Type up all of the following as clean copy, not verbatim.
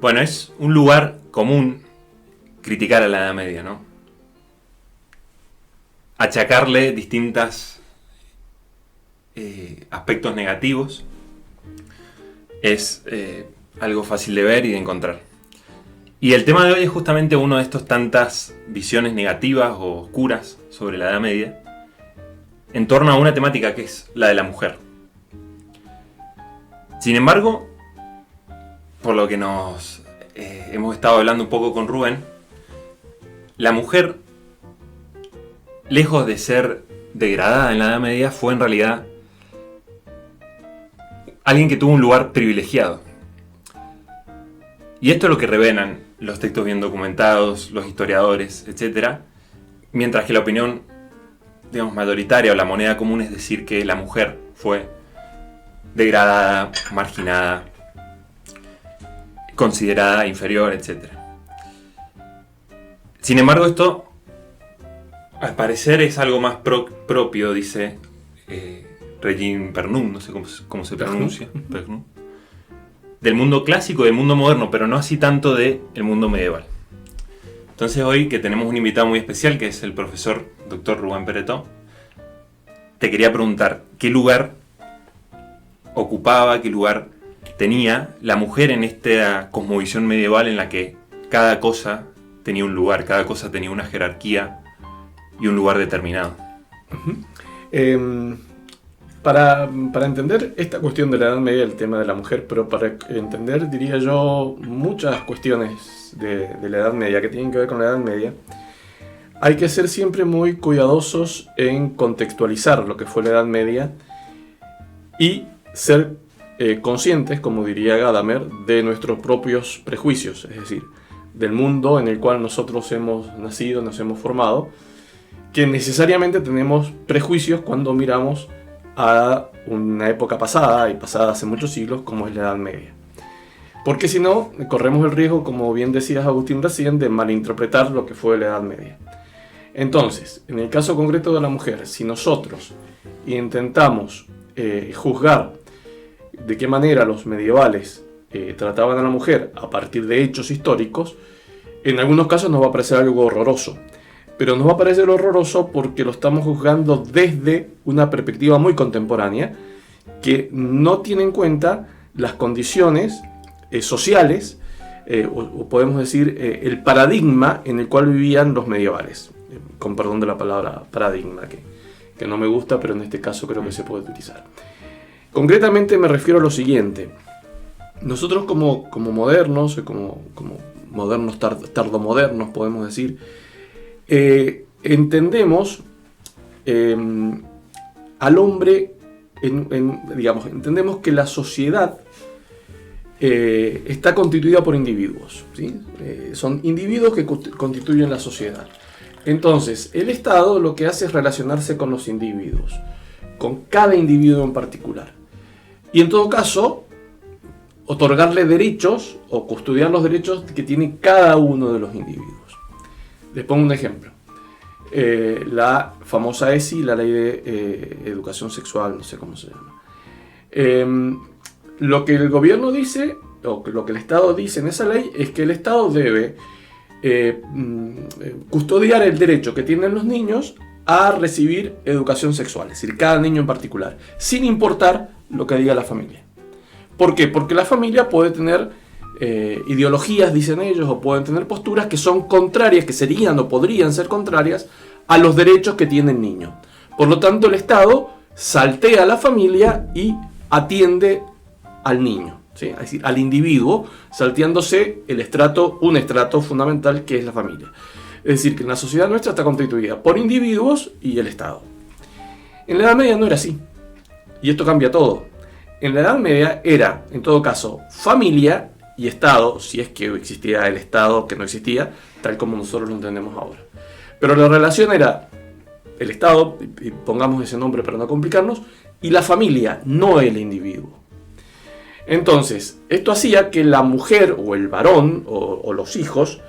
Bueno, es un lugar común criticar a la Edad Media, ¿no? Achacarle distintos aspectos negativos es algo fácil de ver y de encontrar. Y el tema de hoy es justamente uno de estos tantas visiones negativas o oscuras sobre la Edad Media en torno a una temática que es la de la mujer. Sin embargo, por lo que nos hemos estado hablando un poco con Rubén, la mujer, lejos de ser degradada en la Edad Media, fue en realidad alguien que tuvo un lugar privilegiado. Y esto es lo que revelan los textos bien documentados, los historiadores, etc. Mientras que la opinión, digamos, mayoritaria o la moneda común es decir que la mujer fue degradada, marginada, considerada inferior, etc. Sin embargo, esto al parecer es algo más propio, dice Regine Pernun, no sé cómo se pronuncia, Pernun, del mundo clásico y del mundo moderno, pero no así tanto del mundo medieval. Entonces hoy, que tenemos un invitado muy especial, que es el profesor Dr. Rubén Peretó, te quería preguntar, ¿qué lugar ocupaba, qué lugar tenía la mujer en esta cosmovisión medieval en la que cada cosa tenía un lugar, cada cosa tenía una jerarquía y un lugar determinado? Para entender esta cuestión de la Edad Media, el tema de la mujer, pero para entender, diría yo, muchas cuestiones de la Edad Media que tienen que ver con la Edad Media, hay que ser siempre muy cuidadosos en contextualizar lo que fue la Edad Media y ser conscientes, como diría Gadamer, de nuestros propios prejuicios, es decir, del mundo en el cual nosotros hemos nacido, nos hemos formado, que necesariamente tenemos prejuicios cuando miramos a una época pasada, y pasada hace muchos siglos, como es la Edad Media. Porque si no, corremos el riesgo, como bien decías Agustín recién, de malinterpretar lo que fue la Edad Media. Entonces, en el caso concreto de la mujer, si nosotros intentamos juzgar de qué manera los medievales trataban a la mujer a partir de hechos históricos, en algunos casos nos va a parecer algo horroroso. Pero nos va a parecer horroroso porque lo estamos juzgando desde una perspectiva muy contemporánea que no tiene en cuenta las condiciones sociales, o podemos decir el paradigma en el cual vivían los medievales. Con perdón de la palabra paradigma, que no me gusta, pero en este caso creo que se puede utilizar. Concretamente me refiero a lo siguiente. Nosotros como modernos, como modernos tardomodernos, podemos decir, entendemos al hombre, digamos, entendemos que la sociedad está constituida por individuos, ¿sí? Son individuos que constituyen la sociedad. Entonces, el Estado lo que hace es relacionarse con los individuos, con cada individuo en particular. Y en todo caso, otorgarle derechos o custodiar los derechos que tiene cada uno de los individuos. Les pongo un ejemplo. La famosa ESI, la Ley de Educación Sexual, no sé cómo se llama. Lo que el gobierno dice, o lo que el Estado dice en esa ley, es que el Estado debe custodiar el derecho que tienen los niños a recibir educación sexual, es decir, cada niño en particular, sin importar lo que diga la familia. ¿Por qué? Porque la familia puede tener ideologías, dicen ellos, o pueden tener posturas que son contrarias, que serían o podrían ser contrarias a los derechos que tiene el niño. Por lo tanto, el Estado saltea a la familia y atiende al niño, ¿sí? Es decir, al individuo, salteándose un estrato fundamental que es la familia. Es decir, que la sociedad nuestra está constituida por individuos y el Estado. En la Edad Media no era así, y esto cambia todo. En la Edad Media era, en todo caso, familia y Estado, si es que existía el Estado, que no existía, tal como nosotros lo entendemos ahora. Pero la relación era el Estado, y pongamos ese nombre para no complicarnos, y la familia, no el individuo. Entonces, esto hacía que la mujer o el varón o los hijos,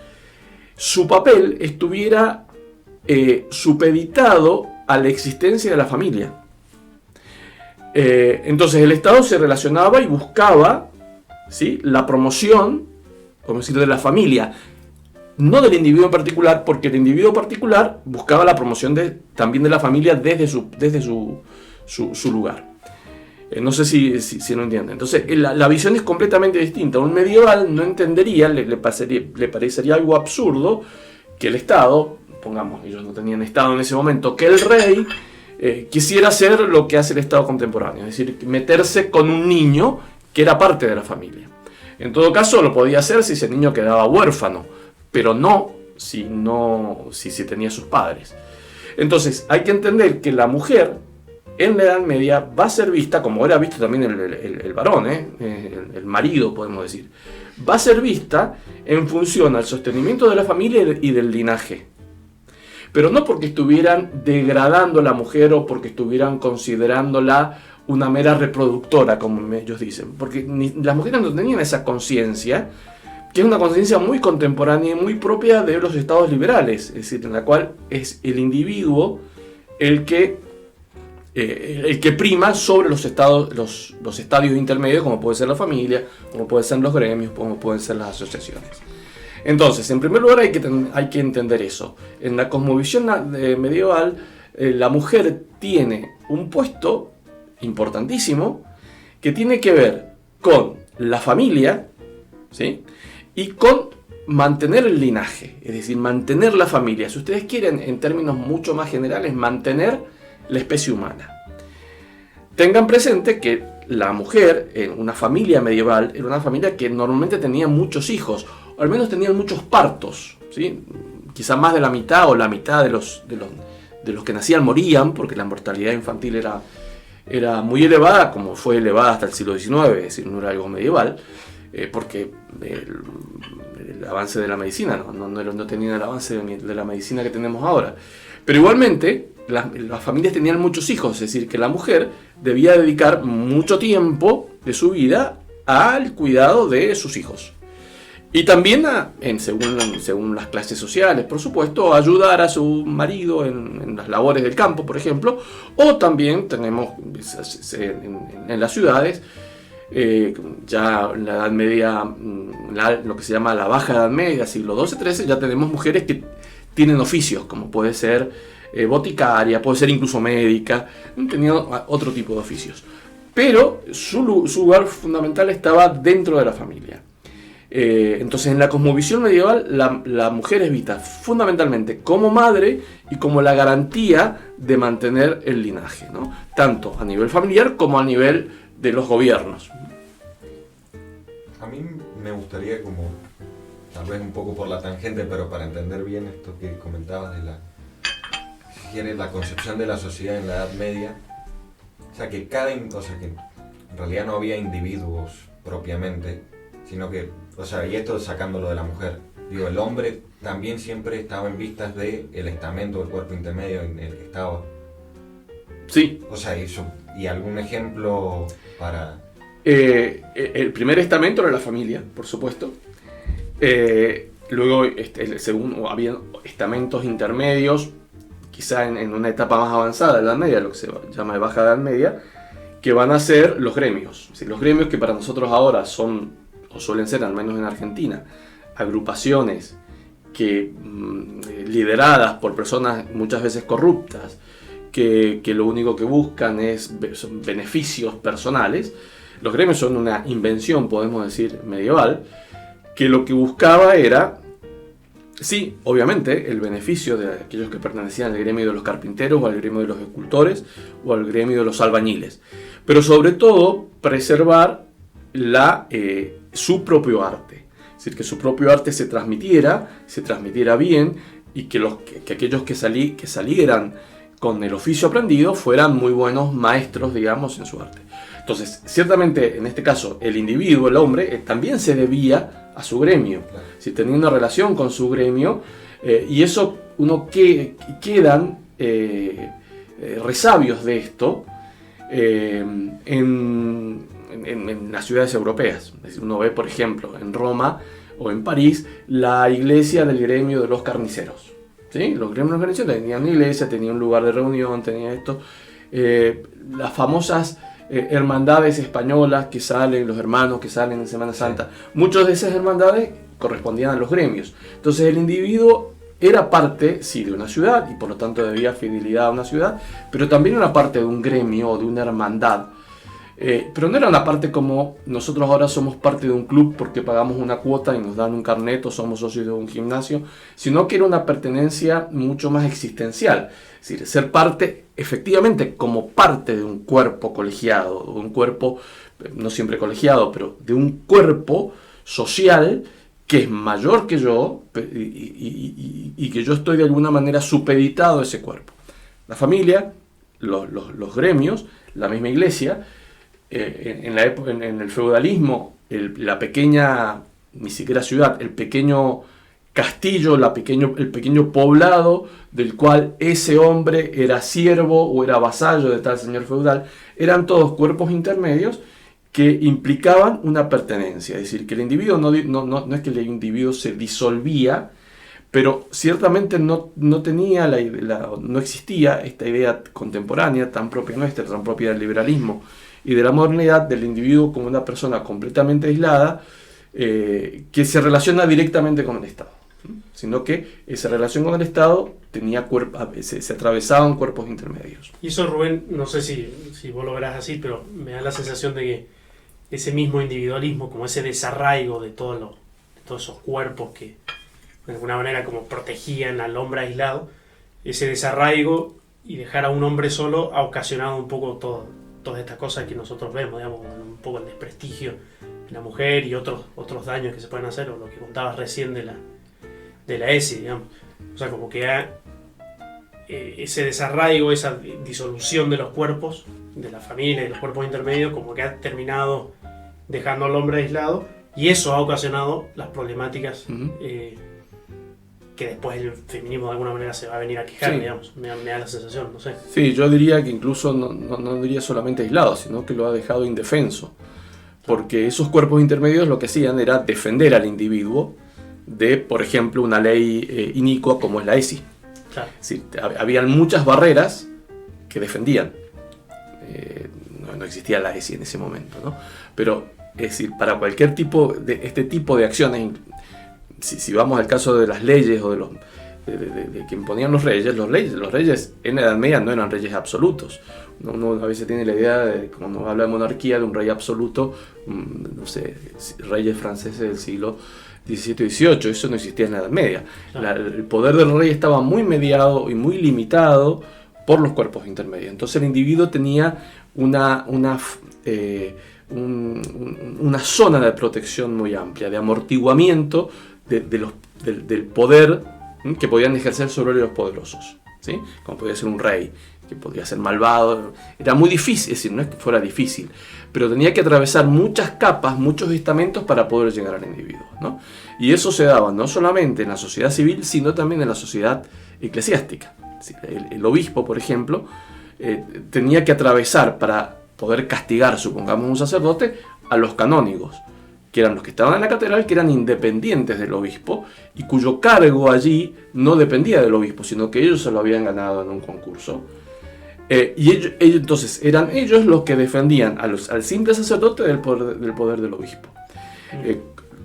su papel estuviera supeditado a la existencia de la familia. Entonces el Estado se relacionaba y buscaba, ¿sí?, la promoción como decir, de la familia, no del individuo en particular, porque el individuo particular buscaba la promoción también de la familia desde su lugar. No sé si lo entienden. Entonces, la visión es completamente distinta. Un medieval no entendería, le parecería algo absurdo que el Estado, pongamos, ellos no tenían Estado en ese momento, que el rey quisiera hacer lo que hace el Estado contemporáneo, es decir, meterse con un niño que era parte de la familia. En todo caso, lo podía hacer si ese niño quedaba huérfano, pero no si tenía sus padres. Entonces, hay que entender que la mujer en la Edad Media va a ser vista, como era visto también el varón, el marido, podemos decir, va a ser vista en función al sostenimiento de la familia y del linaje. Pero no porque estuvieran degradando a la mujer o porque estuvieran considerándola una mera reproductora, como ellos dicen. Porque las mujeres no tenían esa conciencia, que es una conciencia muy contemporánea y muy propia de los estados liberales, es decir, en la cual es el individuo el que prima sobre los estadios intermedios, como puede ser la familia, como pueden ser los gremios, como pueden ser las asociaciones. Entonces, en primer lugar hay que entender eso. En la cosmovisión medieval, la mujer tiene un puesto importantísimo que tiene que ver con la familia, ¿sí? Y con mantener el linaje, es decir, mantener la familia. Si ustedes quieren, en términos mucho más generales, mantener la especie humana. Tengan presente que la mujer en una familia medieval era una familia que normalmente tenía muchos hijos, o al menos tenían muchos partos, ¿sí? Quizá más de la mitad o la mitad de los que nacían morían, porque la mortalidad infantil era muy elevada, como fue elevada hasta el siglo XIX, es decir, no era algo medieval, porque el avance de la medicina no tenía el avance de la medicina que tenemos ahora. Pero igualmente, las familias tenían muchos hijos, es decir, que la mujer debía dedicar mucho tiempo de su vida al cuidado de sus hijos. Y también, según las clases sociales, por supuesto, ayudar a su marido en las labores del campo, por ejemplo. O también tenemos en las ciudades, ya en la Edad Media, lo que se llama la Baja Edad Media, siglo XII-XIII, ya tenemos mujeres que tienen oficios, como puede ser boticaria, puede ser incluso médica, tenían otro tipo de oficios. Pero su lugar fundamental estaba dentro de la familia. Entonces, en la cosmovisión medieval, la mujer es vista fundamentalmente como madre y como la garantía de mantener el linaje, ¿no? Tanto a nivel familiar como a nivel de los gobiernos. A mí me gustaría, como tal vez un poco por la tangente, pero para entender bien esto que comentabas de la concepción de la sociedad en la Edad Media, o sea que en realidad no había individuos propiamente, sino que, y esto sacándolo de la mujer, digo, el hombre también siempre estaba en vistas del estamento, del cuerpo intermedio en el que estaba. Sí. ¿Y algún ejemplo para...? El primer estamento era la familia, por supuesto. Luego, había estamentos intermedios, quizá en una etapa más avanzada de la Edad Media, lo que se llama de Baja Edad Media, que van a ser los gremios. Es decir, los gremios que para nosotros ahora son, o suelen ser, al menos en Argentina, agrupaciones lideradas por personas muchas veces corruptas, que lo único que buscan son beneficios personales. Los gremios son una invención, podemos decir, medieval, que lo que buscaba era, sí, obviamente, el beneficio de aquellos que pertenecían al gremio de los carpinteros, o al gremio de los escultores, o al gremio de los albañiles, pero sobre todo preservar su propio arte, es decir, que su propio arte se transmitiera bien, y que aquellos que salieran con el oficio aprendido fueran muy buenos maestros, digamos, en su arte. Entonces, ciertamente, en este caso, el individuo, el hombre, también se debía a su gremio, si tenía una relación con su gremio, y eso quedan resabios de esto en las ciudades europeas. Es decir, uno ve, por ejemplo, en Roma o en París, la iglesia del gremio de los carniceros. ¿Sí? Los gremios de los carniceros tenían una iglesia, tenían un lugar de reunión, tenían esto. Las famosas hermandades españolas que salen, los hermanos que salen en Semana Santa, muchas de esas hermandades correspondían a los gremios. Entonces el individuo era parte, sí, de una ciudad y por lo tanto debía fidelidad a una ciudad, pero también era parte de un gremio o de una hermandad. Pero no era una parte como nosotros ahora somos parte de un club porque pagamos una cuota y nos dan un carnet o somos socios de un gimnasio, sino que era una pertenencia mucho más existencial. Es decir, ser parte, efectivamente, como parte de un cuerpo colegiado, de un cuerpo, no siempre colegiado, pero de un cuerpo social que es mayor que yo y que yo estoy de alguna manera supeditado a ese cuerpo. La familia, los gremios, la misma iglesia. En el feudalismo, la pequeña, ni siquiera ciudad, el pequeño castillo, el pequeño poblado del cual ese hombre era siervo o era vasallo de tal señor feudal, eran todos cuerpos intermedios que implicaban una pertenencia. Es decir, que el individuo no es que el individuo se disolvía, pero ciertamente no existía esta idea contemporánea tan propia nuestra, tan propia del liberalismo y de la modernidad, del individuo como una persona completamente aislada que se relaciona directamente con el Estado, sino que esa relación con el Estado tenía se atravesaban cuerpos intermedios. Y eso, Rubén, no sé si vos lo verás así, pero me da la sensación de que ese mismo individualismo, como ese desarraigo de todos esos cuerpos que de alguna manera como protegían al hombre aislado, ese desarraigo y dejar a un hombre solo ha ocasionado un poco todas estas cosas que nosotros vemos, digamos, un poco el desprestigio de la mujer y otros daños que se pueden hacer, o lo que contabas recién de la ESI, digamos. O sea, como que ese desarraigo, esa disolución de los cuerpos, de la familia y los cuerpos intermedios, como que ha terminado dejando al hombre aislado, y eso ha ocasionado las problemáticas que después el feminismo de alguna manera se va a venir a quejar, sí. Digamos, me da la sensación, no sé. Sí, yo diría que incluso no diría solamente aislado, sino que lo ha dejado indefenso, porque esos cuerpos intermedios lo que hacían era defender al individuo de, por ejemplo, una ley inicua como es la ESI. Claro. Sí, habían muchas barreras que defendían. No existía la ESI en ese momento, ¿no? Pero, es decir, para cualquier tipo de este tipo de acciones, si vamos al caso de las leyes o de que imponían los reyes en la Edad Media no eran reyes absolutos. Uno a veces tiene la idea de, cuando uno habla de monarquía, de un rey absoluto, no sé, reyes franceses del siglo XVII y XVIII, eso no existía en la Edad Media. El poder del rey estaba muy mediado y muy limitado por los cuerpos intermedios. Entonces el individuo tenía una zona de protección muy amplia, de amortiguamiento del poder que podían ejercer sobre los poderosos, ¿sí? Como podía ser un rey, que podía ser malvado. Era muy difícil, es decir, no es que fuera difícil, pero tenía que atravesar muchas capas, muchos estamentos para poder llegar al individuo, ¿no? Y eso se daba no solamente en la sociedad civil, sino también en la sociedad eclesiástica. El obispo, por ejemplo, tenía que atravesar para poder castigar, supongamos, un sacerdote, a los canónigos, que eran los que estaban en la catedral, que eran independientes del obispo y cuyo cargo allí no dependía del obispo, sino que ellos se lo habían ganado en un concurso. Y ellos entonces eran ellos los que defendían al simple sacerdote del poder del obispo.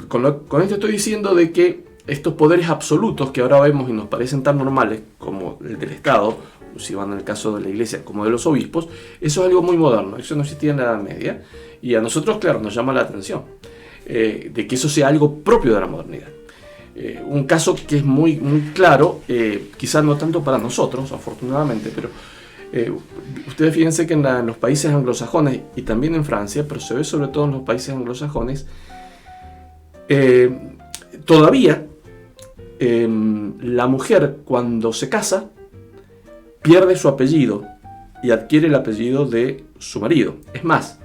Con esto estoy diciendo de que estos poderes absolutos que ahora vemos y nos parecen tan normales como el del Estado, si van en el caso de la iglesia, como de los obispos, eso es algo muy moderno, eso no existía en la Edad Media, y a nosotros, claro, nos llama la atención de que eso sea algo propio de la modernidad. Un caso que es muy, muy claro, quizás no tanto para nosotros, afortunadamente, pero ustedes fíjense que en los países anglosajones y también en Francia, pero se ve sobre todo en los países anglosajones, todavía la mujer cuando se casa pierde su apellido y adquiere el apellido de su marido. Es más,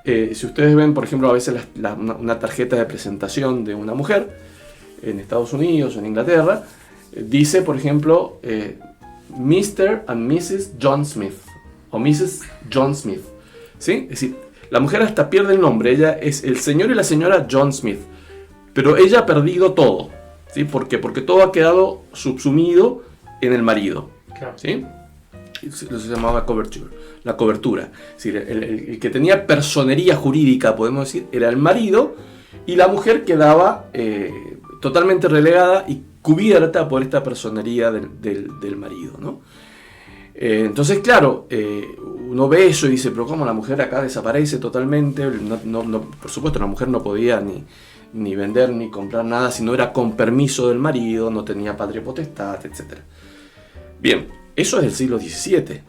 si ustedes ven, por ejemplo, a veces una tarjeta de presentación de una mujer en Estados Unidos o en Inglaterra, dice, por ejemplo, Mr. and Mrs. John Smith o Mrs. John Smith, ¿sí? Es decir, la mujer hasta pierde el nombre, ella es el señor y la señora John Smith, pero ella ha perdido todo, ¿sí? ¿Por qué? Porque todo ha quedado subsumido en el marido, claro. ¿Sí? Eso se llamaba la cobertura. Es decir, el que tenía personería jurídica, podemos decir, era el marido, y la mujer quedaba totalmente relegada y cubierta por esta personería del marido, ¿no? Entonces, claro, uno ve eso y dice, pero ¿cómo la mujer acá desaparece totalmente? Por supuesto, la mujer no podía ni vender ni comprar nada si no era con permiso del marido, no tenía patria potestad, etc. Bien, eso es del siglo XVII.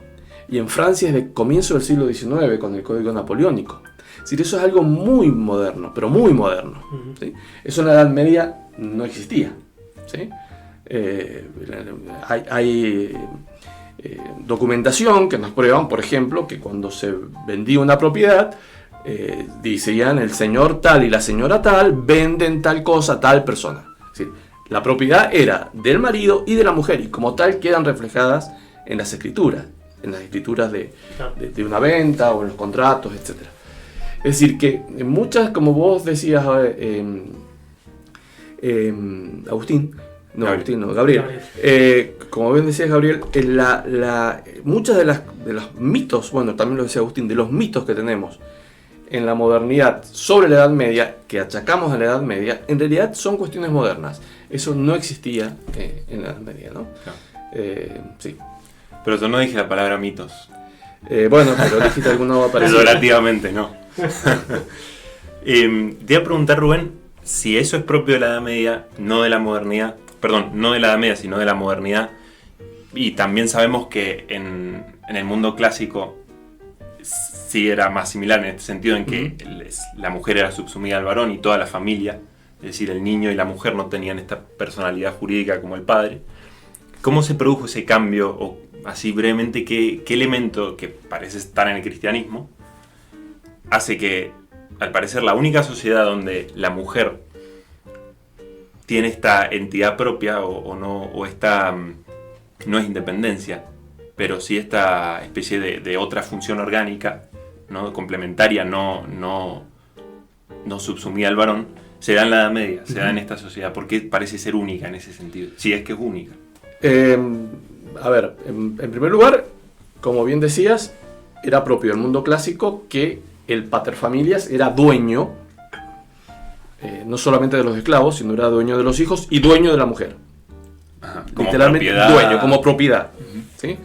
Y en Francia es de comienzo del siglo XIX con el Código Napoleónico. Es decir, eso es algo muy moderno, pero muy moderno. ¿Sí? Eso en la Edad Media no existía. ¿Sí? Hay documentación que nos prueban, por ejemplo, que cuando se vendía una propiedad, decían el señor tal y la señora tal venden tal cosa a tal persona. Es decir, la propiedad era del marido y de la mujer y como tal quedan reflejadas en las escrituras de una venta o en los contratos, etc. Es decir, que en muchas, como vos decías, Gabriel. Como bien decías, Gabriel, muchas de los mitos, bueno, también lo decía Agustín, de los mitos que tenemos en la modernidad sobre la Edad Media, que achacamos a la Edad Media, en realidad son cuestiones modernas. Eso no existía en la Edad Media, ¿no? Claro. Sí. Pero yo no dije la palabra mitos. Bueno, pero dijiste alguna parecida. Peyorativamente, no. Te iba a preguntar, Rubén, si eso es propio de la Edad Media, no de la modernidad. Perdón, no de la Edad Media, sino de la modernidad. Y también sabemos que en el mundo clásico sí era más similar en este sentido, en que la mujer era subsumida al varón y toda la familia, es decir, el niño y la mujer no tenían esta personalidad jurídica como el padre. ¿Cómo se produjo ese cambio? O así brevemente, ¿qué elemento que parece estar en el cristianismo hace que, al parecer, la única sociedad donde la mujer tiene esta entidad propia o esta, no es independencia, pero sí esta especie de otra función orgánica, ¿no? Complementaria, no subsumida al varón, se da en la Edad Media, se da en esta sociedad? ¿Por qué parece ser única en ese sentido? Si es que es única. A ver, en primer lugar, como bien decías, era propio del mundo clásico que el paterfamilias era dueño, no solamente de los esclavos, sino era dueño de los hijos y dueño de la mujer. Ajá, como literalmente propiedad. Dueño, como propiedad. ¿Sí?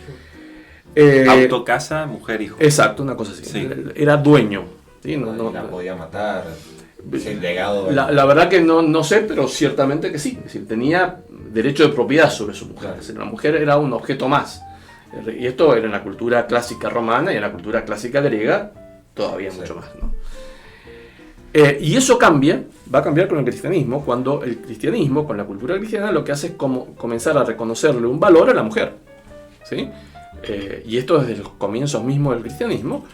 Auto, casa, mujer, hijo. Exacto, una cosa así. Sí. Era dueño. ¿Sí? La podía matar. El legado. La verdad que no sé, pero ciertamente que sí. Es decir, tenía derecho de propiedad sobre su mujer. Es decir, la mujer era un objeto más. Y esto era en la cultura clásica romana y en la cultura clásica griega todavía mucho más, ¿no? Y eso va a cambiar con el cristianismo, cuando el cristianismo, con la cultura cristiana, lo que hace es comenzar a reconocerle un valor a la mujer. ¿Sí? Y esto desde los comienzos mismos del cristianismo.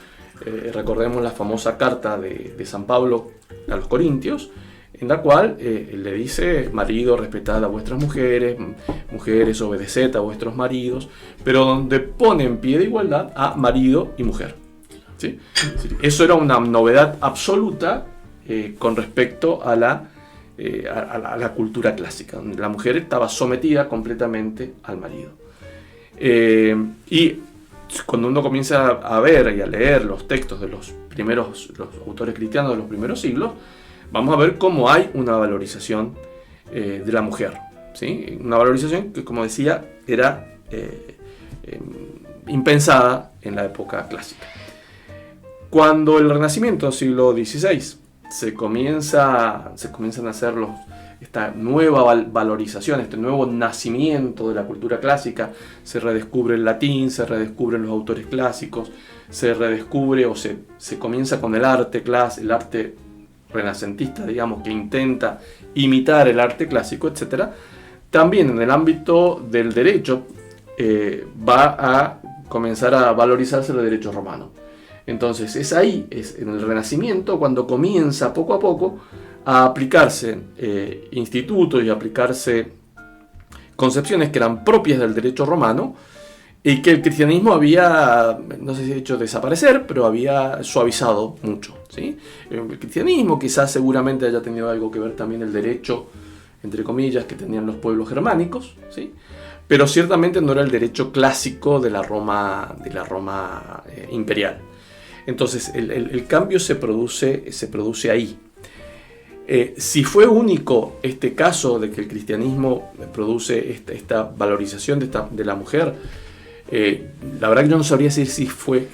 Recordemos la famosa carta de San Pablo a los Corintios, en la cual le dice: marido, respetad a vuestras mujeres, mujeres, obedeced a vuestros maridos, pero donde pone en pie de igualdad a marido y mujer. ¿Sí? Eso era una novedad absoluta con respecto a la cultura clásica, donde la mujer estaba sometida completamente al marido. Y cuando uno comienza a ver y a leer los textos de los autores cristianos de los primeros siglos, vamos a ver cómo hay una valorización de la mujer, ¿sí? Una valorización que, como decía, era impensada en la época clásica. Cuando el Renacimiento, siglo XVI, se comienzan a hacer esta nueva valorización, este nuevo nacimiento de la cultura clásica, se redescubre el latín, se redescubren los autores clásicos, se redescubre o se comienza con el arte renacentista, digamos, que intenta imitar el arte clásico, etc. También en el ámbito del derecho va a comenzar a valorizarse el derecho romano. Entonces es en el Renacimiento, cuando comienza poco a poco a aplicarse institutos y a aplicarse concepciones que eran propias del derecho romano y que el cristianismo había, no sé si hecho desaparecer, pero había suavizado mucho, ¿sí? El cristianismo quizás seguramente haya tenido algo que ver también el derecho, entre comillas, que tenían los pueblos germánicos, ¿sí? Pero ciertamente no era el derecho clásico de la Roma imperial. Entonces el cambio se produce ahí. Si fue único este caso de que el cristianismo produce esta valorización de la mujer, la verdad que yo no sabría decir si fue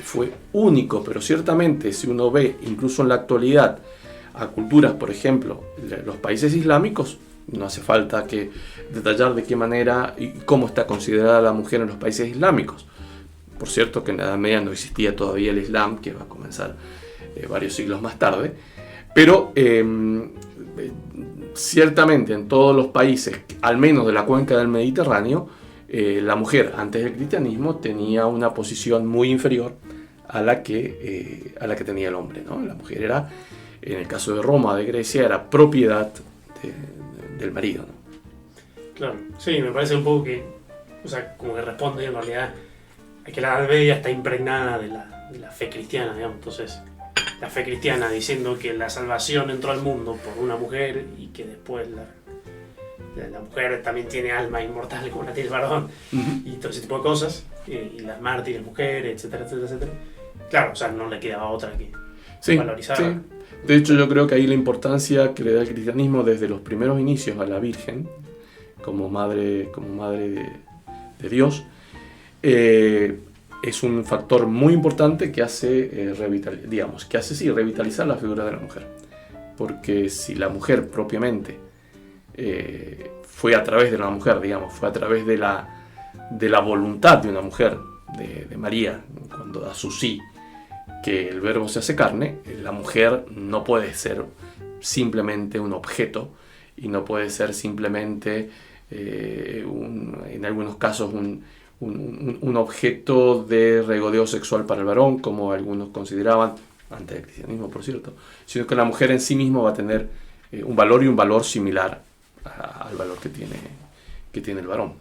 único, pero ciertamente si uno ve incluso en la actualidad a culturas, por ejemplo, los países islámicos, no hace falta que detallar de qué manera y cómo está considerada la mujer en los países islámicos. Por cierto que en la Edad Media no existía todavía el Islam, que va a comenzar varios siglos más tarde, pero ciertamente en todos los países, al menos de la cuenca del Mediterráneo, la mujer antes del cristianismo tenía una posición muy inferior a la que tenía el hombre, ¿no? La mujer era, en el caso de Roma, de Grecia, era propiedad del marido, ¿no? Claro, sí, me parece un poco que, o sea, como que responde en realidad a que la Edad Media está impregnada de la fe cristiana, digamos. Entonces, la fe cristiana diciendo que la salvación entró al mundo por una mujer y que después la mujer también tiene alma inmortal como la tiene el varón, y todo ese tipo de cosas, y las mártires mujeres, etcétera, etcétera, etcétera. Claro, o sea, no le quedaba otra que valorizar. Sí. De hecho, yo creo que ahí la importancia que le da el cristianismo desde los primeros inicios a la Virgen como madre de Dios, es un factor muy importante que hace revitalizar la figura de la mujer. Porque si la mujer propiamente fue a través de la mujer, digamos, fue a través de la voluntad de una mujer, de María, cuando da su sí, que el verbo se hace carne, la mujer no puede ser simplemente un objeto y no puede ser simplemente, en algunos casos, un objeto de regodeo sexual para el varón, como algunos consideraban, antes del cristianismo, por cierto, sino que la mujer en sí misma va a tener un valor y un valor similar al valor que tiene el varón.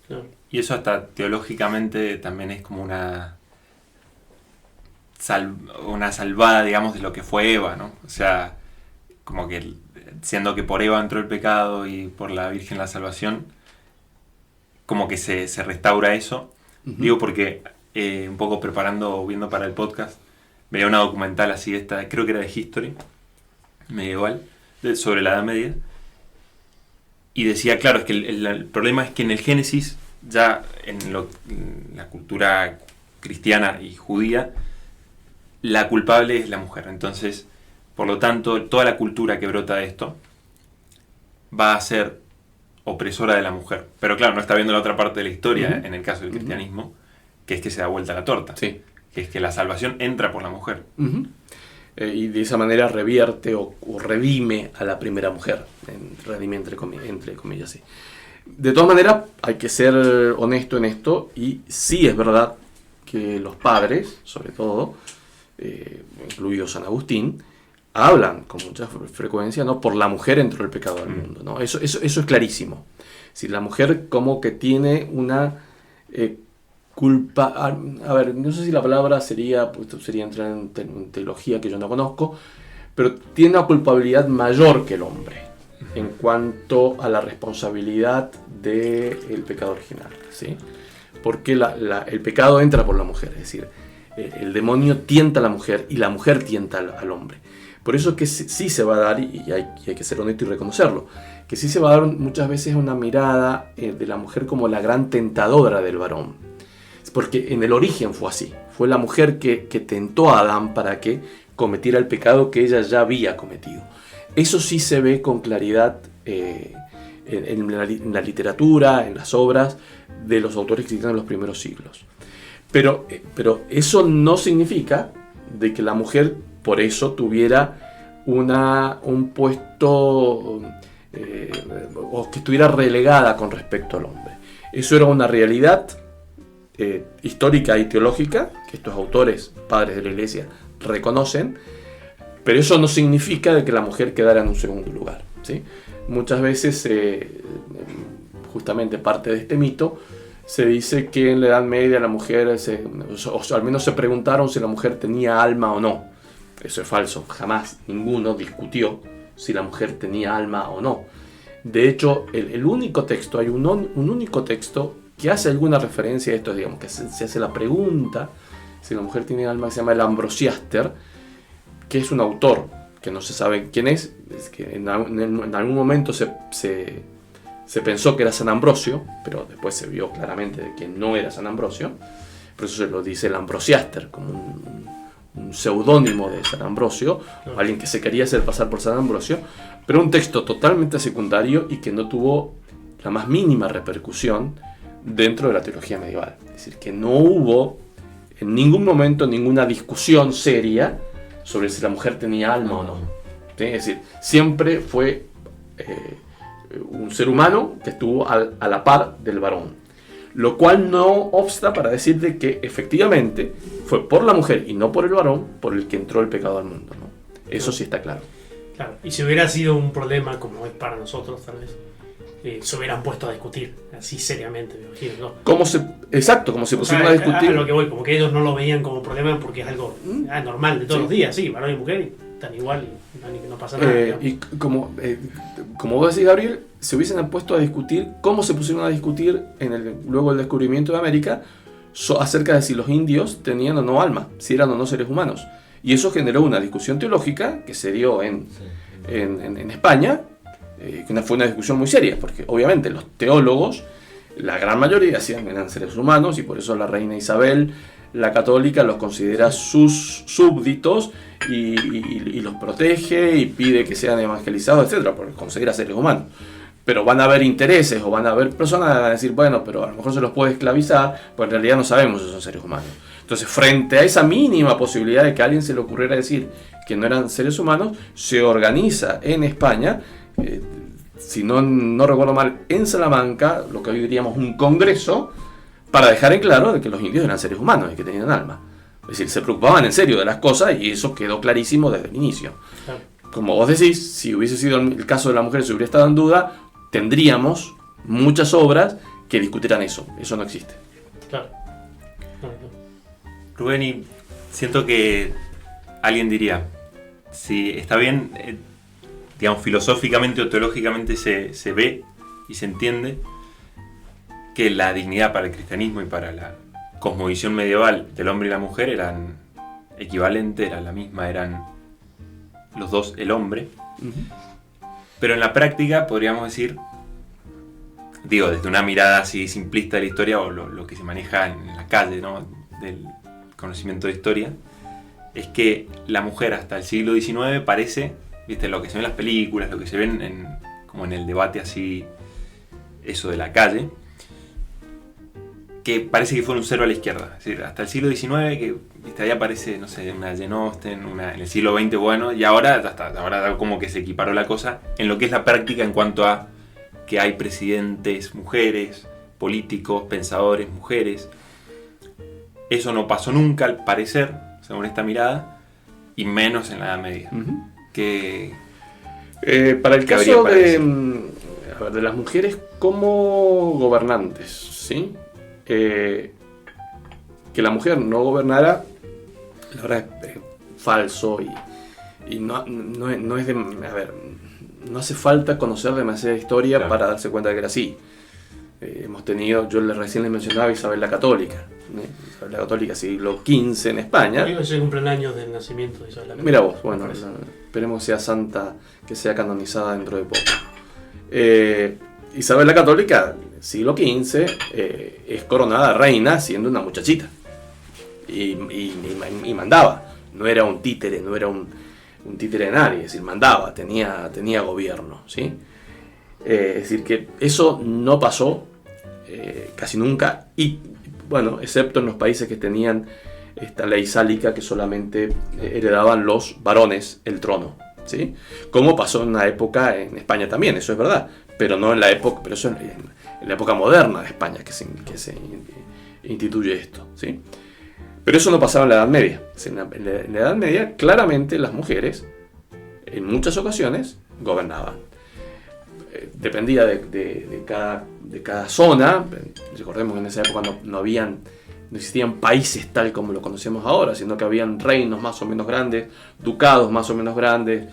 Claro. Y eso hasta teológicamente también es como una salvada, digamos, de lo que fue Eva, ¿no? O sea, como que siendo que por Eva entró el pecado y por la Virgen la salvación, como que se restaura eso. Digo porque un poco viendo para el podcast, veía una documental así, creo que era de History medieval, sobre la Edad Media, y decía, claro, es que el problema es que en el Génesis, ya en la cultura cristiana y judía, la culpable es la mujer. Entonces, por lo tanto, toda la cultura que brota de esto va a ser opresora de la mujer. Pero claro, no está viendo la otra parte de la historia, en el caso del cristianismo, que es que se da vuelta la torta. Sí. Que es que la salvación entra por la mujer. Y de esa manera revierte o redime a la primera mujer. Redime entre comillas, sí. De todas maneras, hay que ser honesto en esto, y sí es verdad que los padres, sobre todo, incluido San Agustín, hablan con mucha frecuencia, ¿no? Por la mujer entró el pecado al mundo, ¿no? Eso es clarísimo. Si la mujer como que tiene una culpa, a ver, no sé si la palabra sería entrar en teología que yo no conozco, pero tiene una culpabilidad mayor que el hombre en cuanto a la responsabilidad del pecado original, ¿sí? Porque el pecado entra por la mujer, es decir, el demonio tienta a la mujer y la mujer tienta al hombre. Por eso que sí se va a dar, y hay que ser honesto y reconocerlo, que sí se va a dar muchas veces una mirada de la mujer como la gran tentadora del varón. Porque en el origen fue así. Fue la mujer que tentó a Adán para que cometiera el pecado que ella ya había cometido. Eso sí se ve con claridad en la literatura, en las obras de los autores cristianos de los primeros siglos. Pero eso no significa de que la mujer por eso tuviera un puesto o que estuviera relegada con respecto al hombre. Eso era una realidad histórica y teológica que estos autores, padres de la Iglesia, reconocen, pero eso no significa de que la mujer quedara en un segundo lugar, ¿sí? Muchas veces, justamente parte de este mito, se dice que en la Edad Media la mujer, o al menos se preguntaron si la mujer tenía alma o no. Eso es falso, jamás ninguno discutió si la mujer tenía alma o no. De hecho, el único texto, hay un único texto que hace alguna referencia a esto, digamos, que se hace la pregunta si la mujer tiene alma, que se llama el Ambrosiaster, que es un autor que no se sabe quién es que en algún momento se pensó que era San Ambrosio, pero después se vio claramente de que no era San Ambrosio, por eso se lo dice el Ambrosiaster, como un seudónimo de San Ambrosio, o alguien que se quería hacer pasar por San Ambrosio, pero un texto totalmente secundario y que no tuvo la más mínima repercusión dentro de la teología medieval. Es decir, que no hubo en ningún momento ninguna discusión seria sobre si la mujer tenía alma o no. ¿Sí? Es decir, siempre fue un ser humano que estuvo a la par del varón. Lo cual no obsta para decir de que efectivamente fue por la mujer y no por el varón por el que entró el pecado al mundo, ¿no? Eso sí está claro. Claro, y si hubiera sido un problema como es para nosotros, tal vez, se hubieran puesto a discutir, así seriamente, me imagino, ¿no? Como se pusieron a discutir. A lo que voy, como que ellos no lo veían como problema porque es algo normal de todos los días, sí, varón y mujer están igual y no pasa nada. Y como vos decís, Gabriel, se hubiesen puesto a discutir, cómo se pusieron a discutir luego del descubrimiento de América acerca de si los indios tenían o no alma, si eran o no seres humanos. Y eso generó una discusión teológica que se dio en España, que fue una discusión muy seria, porque obviamente los teólogos, la gran mayoría decían que eran seres humanos, y por eso la reina Isabel, la católica, los considera sus súbditos y los protege y pide que sean evangelizados, etc., porque los considera seres humanos. Pero van a haber intereses o van a haber personas que van a decir, bueno, pero a lo mejor se los puede esclavizar, pues en realidad no sabemos si son seres humanos. Entonces, frente a esa mínima posibilidad de que a alguien se le ocurriera decir que no eran seres humanos, se organiza en España, si no recuerdo mal, en Salamanca, lo que hoy diríamos un congreso, para dejar en claro de que los indios eran seres humanos y que tenían alma. Es decir, se preocupaban en serio de las cosas y eso quedó clarísimo desde el inicio. Claro. Como vos decís, si hubiese sido el caso de la mujer, si hubiera estado en duda, tendríamos muchas obras que discutieran eso. Eso no existe. Claro. Rubén, y siento que alguien diría, si está bien, digamos, filosóficamente o teológicamente se ve y se entiende que la dignidad para el cristianismo y para la cosmovisión medieval del hombre y la mujer eran equivalentes, eran la misma, eran los dos el hombre. Pero en la práctica podríamos decir, digo, desde una mirada así simplista de la historia o lo que se maneja en la calle, ¿no?, del conocimiento de historia, es que la mujer hasta el siglo XIX parece, viste, lo que se ve en las películas, lo que se ven como en el debate así, eso de la calle, que parece que fue un cero a la izquierda. Es decir, hasta el siglo XIX, que viste, ahí aparece, no sé, una Jane Austen, en el siglo XX, bueno, y ahora como que se equiparó la cosa en lo que es la práctica en cuanto a que hay presidentes mujeres, políticos, pensadores mujeres. Eso no pasó nunca, al parecer, según esta mirada, y menos en la Edad Media. Para el caso de las mujeres como gobernantes, ¿sí? Que la mujer no gobernara, la verdad es falso y no es de... A ver, no hace falta conocer demasiada historia, claro, para darse cuenta de que era así. Hemos tenido, recién les mencionaba Isabel la Católica. Isabel la Católica, siglo XV en España. Hoy se cumplen años del nacimiento de Isabel la Católica. Mira vos, bueno, esperemos que sea santa, que sea canonizada dentro de poco. Isabel la Católica, siglo XV, es coronada reina siendo una muchachita. Y mandaba. No era un títere, no era un títere de nadie, es decir, mandaba, tenía gobierno, ¿sí? Es decir, que eso no pasó casi nunca, y bueno, excepto en los países que tenían esta ley sálica que solamente heredaban los varones el trono, ¿sí? Como pasó en una época en España también, eso es verdad, pero no en la época, pero eso en la época moderna de España que se instituye esto, ¿sí? Pero eso no pasaba en la Edad Media. En la Edad Media, claramente las mujeres, en muchas ocasiones, gobernaban. Dependía de cada zona. Recordemos que en esa época no existían países tal como lo conocemos ahora, sino que habían reinos más o menos grandes, ducados más o menos grandes,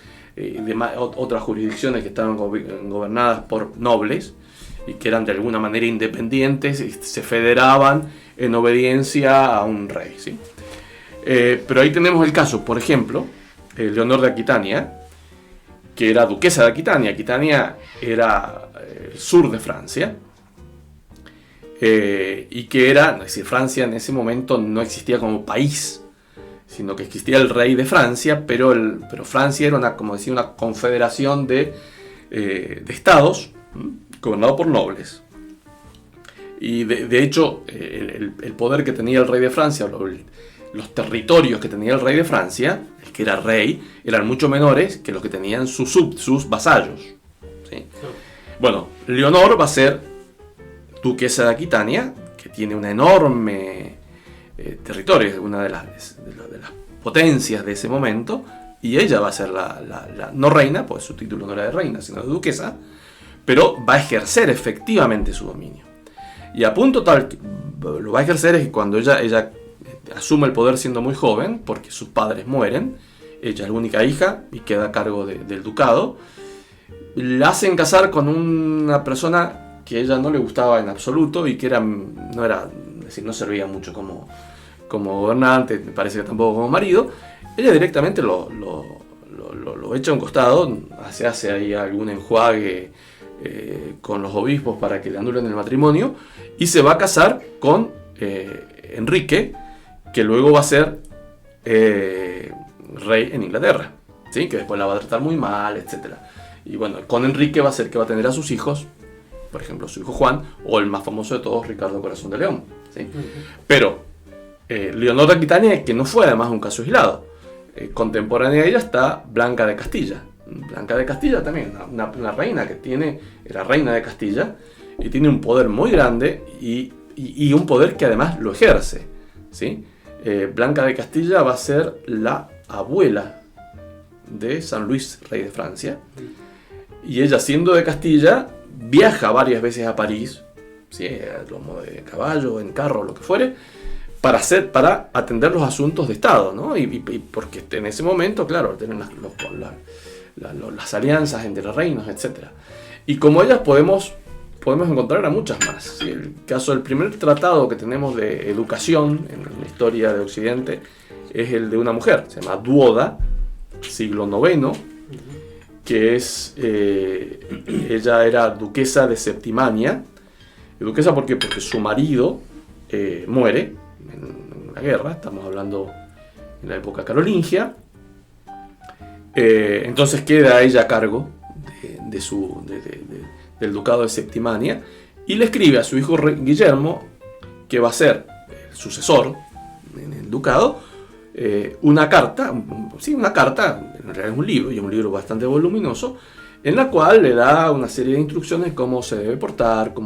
otras jurisdicciones que estaban gobernadas por nobles y que eran de alguna manera independientes y se federaban en obediencia a un rey, ¿sí? Pero ahí tenemos el caso, por ejemplo, Leonor de Aquitania, que era duquesa de Aquitania. Aquitania era el sur de Francia. Y que era, es decir, Francia en ese momento no existía como país, sino que existía el rey de Francia, pero Francia era una confederación de estados gobernado por nobles. Y de hecho, el poder que tenía el rey de Francia, los territorios que tenía el rey de Francia, el que era rey, eran mucho menores que los que tenían sus vasallos, ¿sí? Bueno, Leonor va a ser duquesa de Aquitania, que tiene un enorme territorio, es una de las potencias de ese momento, y ella va a ser la no reina, pues su título no era de reina, sino de duquesa, pero va a ejercer efectivamente su dominio. Y a punto tal que lo va a ejercer es que cuando ella asume el poder siendo muy joven, porque sus padres mueren, ella es la única hija y queda a cargo del ducado, la hacen casar con una persona que a ella no le gustaba en absoluto y que no servía mucho como gobernante, me parece que tampoco como marido. Ella directamente lo echa a un costado, se hace ahí algún enjuague con los obispos para que le anulen el matrimonio y se va a casar con Enrique, que luego va a ser rey en Inglaterra, ¿sí? Que después la va a tratar muy mal, etc. Y bueno, con Enrique va a ser que va a tener a sus hijos, por ejemplo, su hijo Juan, o el más famoso de todos, Ricardo Corazón de León, ¿sí? Pero Leonor de Aquitania, que no fue además un caso aislado, contemporánea de ella está Blanca de Castilla. Blanca de Castilla también, una reina era reina de Castilla, y tiene un poder muy grande y un poder que además lo ejerce, ¿sí? Blanca de Castilla va a ser la abuela de San Luis, rey de Francia, y ella, siendo de Castilla, viaja varias veces a París, ¿sí? A lomo de caballo, en carro, lo que fuere, para atender los asuntos de Estado, ¿no? Y porque en ese momento, claro, tienen las alianzas entre los reinos, etc. Y como ellas podemos encontrar a muchas más, ¿sí? El caso del primer tratado que tenemos de educación en la historia de Occidente es el de una mujer, se llama Duoda, siglo IX, que ella era duquesa de Septimania. Duquesa ¿por qué? Porque su marido muere en una guerra, estamos hablando en la época carolingia. Entonces queda ella a cargo del ducado de Septimania y le escribe a su hijo Guillermo, que va a ser el sucesor en el ducado, una carta, en realidad es un libro, y es un libro bastante voluminoso, en la cual le da una serie de instrucciones cómo se debe portar, qué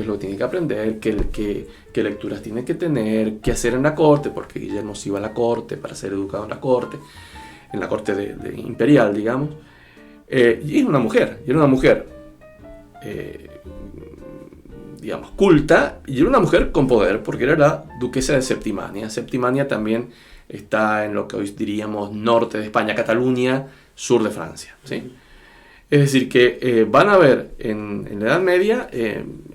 es lo que tiene que aprender, qué lecturas tiene que tener, qué hacer en la corte, porque Guillermo se iba a la corte para ser educado en la corte imperial, digamos. Y era una mujer, digamos, culta, y era una mujer con poder, porque era la duquesa de Septimania. Septimania también está en lo que hoy diríamos norte de España, Cataluña, sur de Francia, ¿sí? Es decir, que van a ver en la Edad Media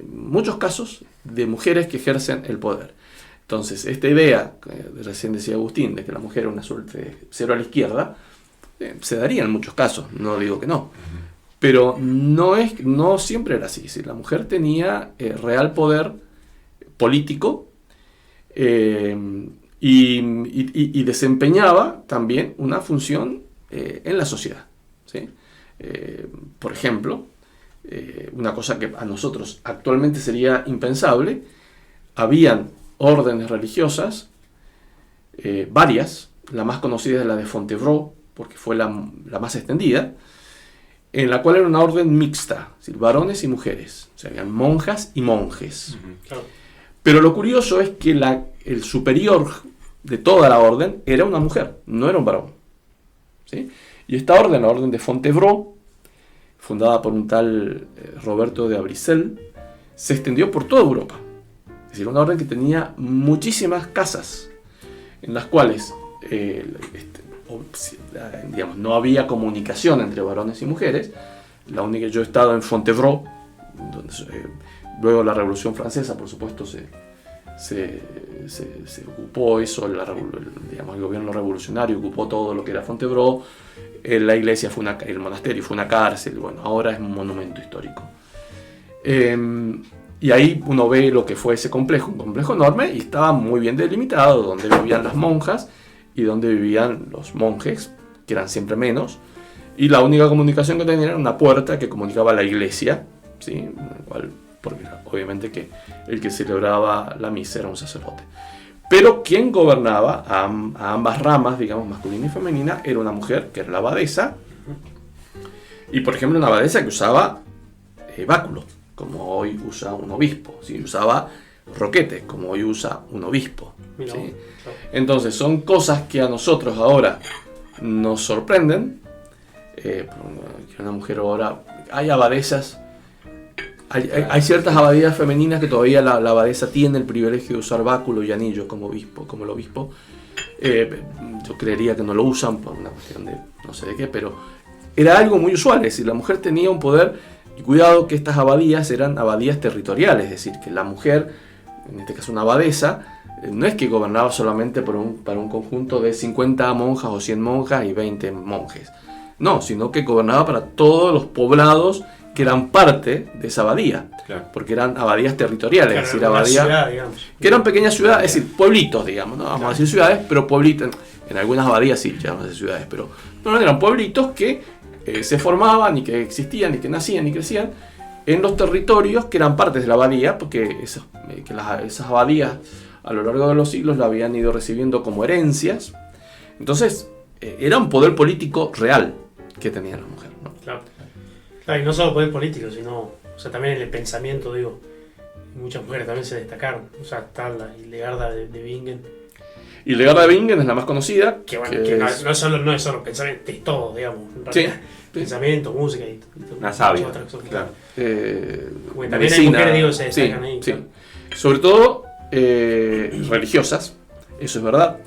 muchos casos de mujeres que ejercen el poder. Entonces, esta idea, recién decía Agustín, de que la mujer era una suerte de cero a la izquierda, se daría en muchos casos, no digo que no. Pero no siempre era así. La mujer tenía real poder político y desempeñaba también una función en la sociedad, ¿sí? Por ejemplo, una cosa que a nosotros actualmente sería impensable, habían órdenes religiosas, varias, la más conocida es la de Fontevraud, porque fue la más extendida, en la cual era una orden mixta, es decir, varones y mujeres, o sea, habían monjas y monjes. Claro. Pero lo curioso es que el superior de toda la orden era una mujer, no era un varón, ¿sí? Y esta orden, la orden de Fontevraud, fundada por un tal Roberto de Abricel, se extendió por toda Europa. Es decir, una orden que tenía muchísimas casas, en las cuales digamos, no había comunicación entre varones y mujeres. Yo he estado en Fontevraud, donde luego la Revolución Francesa, por supuesto, se se ocupó eso, digamos, el gobierno revolucionario ocupó todo lo que era Fontevraud, la iglesia el monasterio fue una cárcel, bueno, ahora es un monumento histórico. Y ahí uno ve lo que fue ese complejo, un complejo enorme, y estaba muy bien delimitado, donde vivían las monjas y donde vivían los monjes, que eran siempre menos, y la única comunicación que tenían era una puerta que comunicaba a la iglesia, ¿sí? Porque obviamente que el que celebraba la misa era un sacerdote. Pero quien gobernaba a ambas ramas, digamos, masculina y femenina, era una mujer, que era la abadesa, y por ejemplo una abadesa que usaba báculo, como hoy usa un obispo, ¿sí? Usaba roquete, como hoy usa un obispo, ¿sí? Entonces son cosas que a nosotros ahora nos sorprenden, que una mujer ahora, hay abadesas, hay ciertas abadías femeninas que todavía la abadesa tiene el privilegio de usar báculo y anillo como el obispo. Yo creería que no lo usan por una cuestión de no sé de qué, pero era algo muy usual, es decir, la mujer tenía un poder, y cuidado que estas abadías eran abadías territoriales, es decir, que la mujer, en este caso una abadesa, no es que gobernaba solamente para un conjunto de 50 monjas o 100 monjas y 20 monjes, no, sino que gobernaba para todos los poblados que eran parte de esa abadía, claro, porque eran abadías territoriales, claro, es decir, abadías que eran pequeñas ciudades, es decir, pueblitos, digamos, no vamos a decir ciudades, pero pueblitos, en algunas abadías sí, ya no sé ciudades, pero no eran pueblitos que se formaban y que existían y que nacían y crecían en los territorios que eran partes de la abadía, porque esas abadías a lo largo de los siglos la habían ido recibiendo como herencias. Entonces era un poder político real que tenía la mujer, ¿no? Claro. Claro, y no solo poder político, sino, o sea, también en el pensamiento, digo, muchas mujeres también se destacaron. O sea, está la Hildegarda de Bingen. Hildegarda de Bingen es la más conocida. Que bueno, que no es solo pensamiento, es todo, digamos. Sí. Pensamiento, música y todo. Una sabia. Claro. Bueno, también hay mujeres, digo, se destacan ahí. Sí. Sobre todo religiosas, eso es verdad.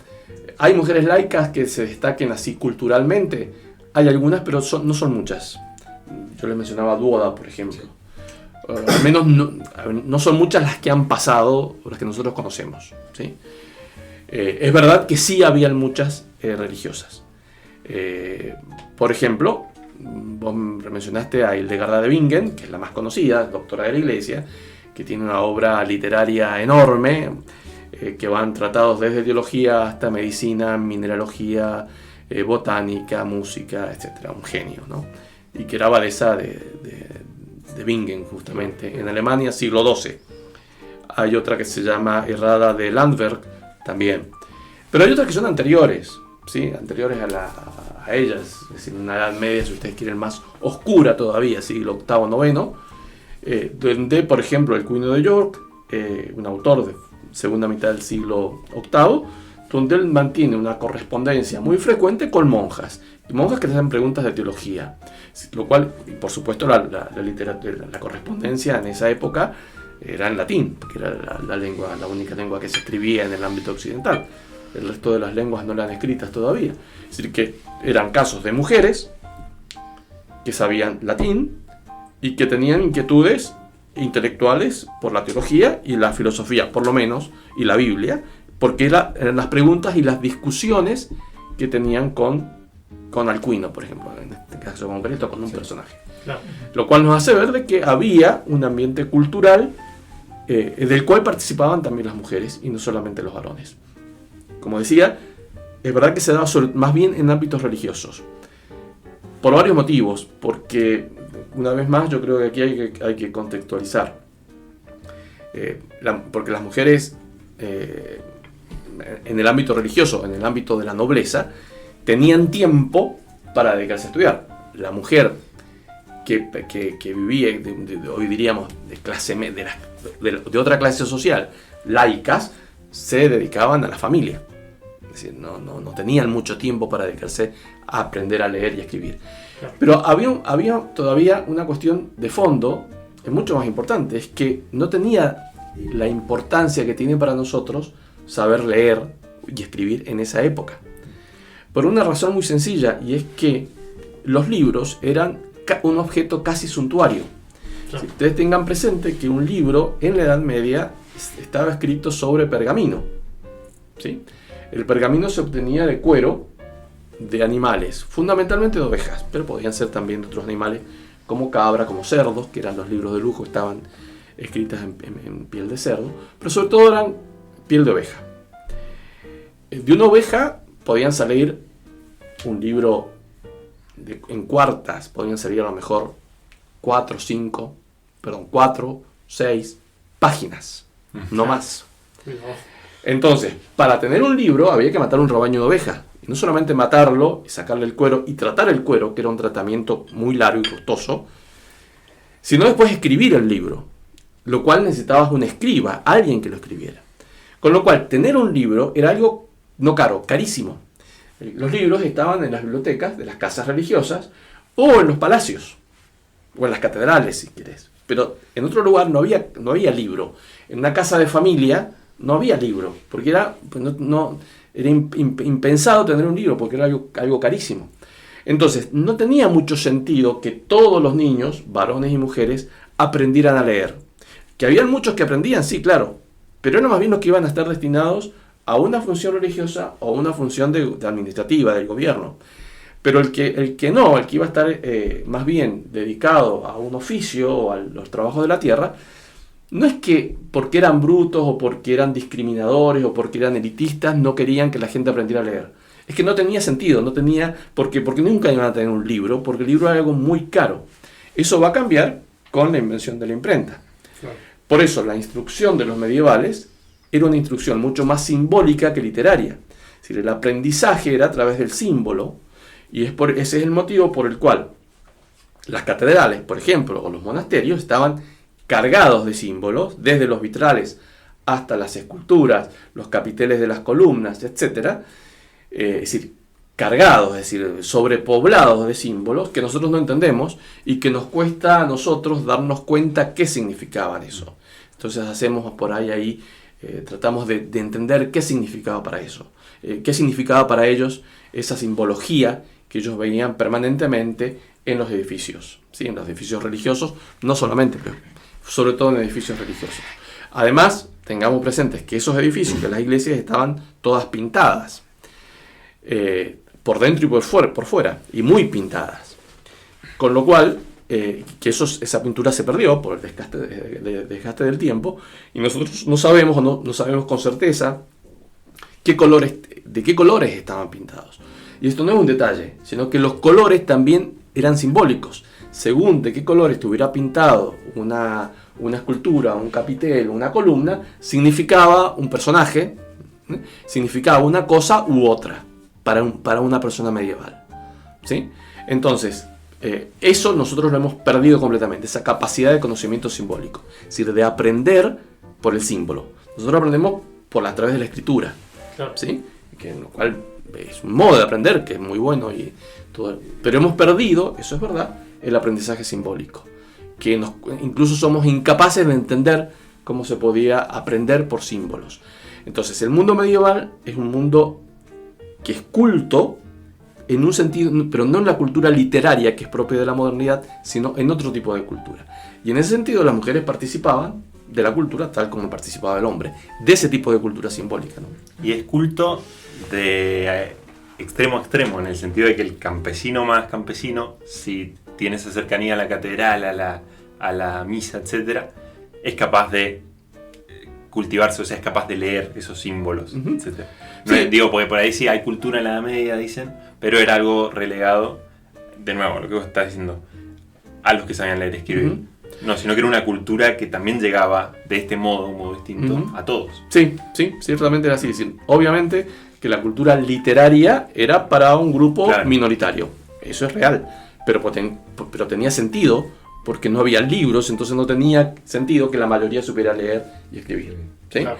Hay mujeres laicas que se destaquen así culturalmente. Hay algunas, pero no son muchas. Yo les mencionaba a Duoda, por ejemplo. Al menos no son muchas las que han pasado, o las que nosotros conocemos, ¿sí? Es verdad que sí habían muchas religiosas. Por ejemplo, vos mencionaste a Hildegarda de Bingen, que es la más conocida, doctora de la Iglesia, que tiene una obra literaria enorme, que van tratados desde teología hasta medicina, mineralogía, botánica, música, etc. Un genio, ¿no? Y que era abadesa de Bingen, justamente, en Alemania, siglo XII. Hay otra que se llama Errada de Landberg, también. Pero hay otras que son anteriores, ¿sí? Anteriores a ellas, es decir, una edad media, si ustedes quieren, más oscura todavía, siglo VIII, IX, donde, por ejemplo, el Cuino de York, un autor de segunda mitad del siglo VIII, donde él mantiene una correspondencia muy frecuente con monjas, y monjas que le hacen preguntas de teología, lo cual, y por supuesto, la correspondencia en esa época era en latín, porque era la única lengua que se escribía en el ámbito occidental. El resto de las lenguas no eran escritas todavía. Es decir, que eran casos de mujeres que sabían latín y que tenían inquietudes intelectuales por la teología y la filosofía, por lo menos, y la Biblia, porque eran las preguntas y las discusiones que tenían con Alcuino, por ejemplo, en este caso concreto, con un personaje. Claro. Lo cual nos hace ver de que había un ambiente cultural del cual participaban también las mujeres y no solamente los varones. Como decía, es verdad que se daba más bien en ámbitos religiosos, por varios motivos, porque una vez más yo creo que aquí hay que contextualizar, porque las mujeres en el ámbito religioso, en el ámbito de la nobleza, tenían tiempo para dedicarse a estudiar. La mujer que vivía, hoy diríamos, de clase de otra clase social, laicas, se dedicaban a la familia. Es decir, no tenían mucho tiempo para dedicarse a aprender a leer y a escribir. Pero había todavía una cuestión de fondo, es mucho más importante, es que no tenía la importancia que tiene para nosotros saber leer y escribir en esa época. Por una razón muy sencilla, y es que los libros eran un objeto casi suntuario. Claro. Si ustedes tengan presente que un libro en la Edad Media estaba escrito sobre pergamino, ¿sí? El pergamino se obtenía de cuero de animales, fundamentalmente de ovejas, pero podían ser también de otros animales como cabra, como cerdos, que eran los libros de lujo, estaban escritas en piel de cerdo, pero sobre todo eran piel de oveja. De una oveja podían salir un libro en cuartas, podían salir a lo mejor 4, 6 páginas, no más. Entonces, para tener un libro había que matar un rebaño de ovejas. Y no solamente matarlo y sacarle el cuero y tratar el cuero, que era un tratamiento muy largo y costoso, sino después escribir el libro, lo cual necesitabas un escriba, alguien que lo escribiera. Con lo cual, tener un libro era algo no caro, carísimo. Los libros estaban en las bibliotecas de las casas religiosas o en los palacios, o en las catedrales, si querés. Pero en otro lugar no había libro. En una casa de familia no había libro, porque era, pues era impensado tener un libro, porque era algo carísimo. Entonces, no tenía mucho sentido que todos los niños, varones y mujeres, aprendieran a leer. Que habían muchos que aprendían, sí, claro, pero eran más bien los que iban a estar destinados a una función religiosa o a una función de administrativa del gobierno. Pero el que iba a estar más bien dedicado a un oficio o a los trabajos de la tierra, no es que porque eran brutos o porque eran discriminadores o porque eran elitistas no querían que la gente aprendiera a leer. Es que no tenía sentido, porque nunca iban a tener un libro, porque el libro era algo muy caro. Eso va a cambiar con la invención de la imprenta. Claro. Por eso la instrucción de los medievales era una instrucción mucho más simbólica que literaria. Es decir, el aprendizaje era a través del símbolo, y ese es el motivo por el cual las catedrales, por ejemplo, o los monasterios estaban cargados de símbolos, desde los vitrales hasta las esculturas, los capiteles de las columnas, etc. Es decir, cargados, es decir, sobrepoblados de símbolos que nosotros no entendemos y que nos cuesta a nosotros darnos cuenta qué significaban eso. Entonces hacemos por ahí tratamos de entender qué significaba para eso, qué significaba para ellos esa simbología que ellos veían permanentemente en los edificios, ¿sí? En los edificios religiosos, no solamente, pero sobre todo en edificios religiosos. Además, tengamos presentes que esos edificios, que las iglesias estaban todas pintadas, por dentro y por fuera, y muy pintadas. Con lo cual, esa pintura se perdió por el desgaste del tiempo, y nosotros no sabemos con certeza de qué colores estaban pintados. Y esto no es un detalle, sino que los colores también eran simbólicos. Según de qué color estuviera pintado una escultura, un capitel, una columna, significaba un personaje, significaba una cosa u otra para una persona medieval, ¿sí? Entonces, eso nosotros lo hemos perdido completamente, esa capacidad de conocimiento simbólico, es decir, de aprender por el símbolo. Nosotros aprendemos a través de la escritura, ¿sí? Lo cual es un modo de aprender que es muy bueno, pero hemos perdido, eso es verdad, el aprendizaje simbólico, que incluso somos incapaces de entender cómo se podía aprender por símbolos. Entonces, el mundo medieval es un mundo que es culto en un sentido, pero no en la cultura literaria que es propia de la modernidad, sino en otro tipo de cultura. Y en ese sentido las mujeres participaban de la cultura tal como participaba el hombre, de ese tipo de cultura simbólica, ¿no? Y es culto de extremo a extremo, en el sentido de que el campesino más campesino, si tiene esa cercanía a la catedral, a la misa, etc., es capaz de cultivarse, o sea, es capaz de leer esos símbolos, etc. No, sí. Digo, porque por ahí sí hay cultura en la Edad Media, dicen, pero era algo relegado, de nuevo, lo que vos estás diciendo, a los que sabían leer y escribir. No, sino que era una cultura que también llegaba de este modo, un modo distinto, a todos. Sí, ciertamente era así. Es decir, obviamente que la cultura literaria era para un grupo minoritario. Eso es real. Pero tenía sentido porque no había libros, entonces no tenía sentido que la mayoría supiera leer y escribir. ¿Sí? Claro.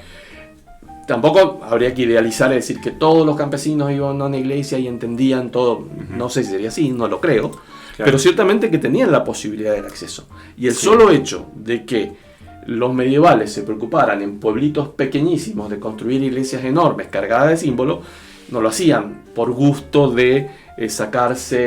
Tampoco habría que idealizar y decir que todos los campesinos iban a una iglesia y entendían todo. No sé si sería así, no lo creo. Claro. Pero ciertamente que tenían la posibilidad del acceso. Y el solo hecho de que los medievales se preocuparan en pueblitos pequeñísimos de construir iglesias enormes cargadas de símbolos, no lo hacían por gusto de sacarse,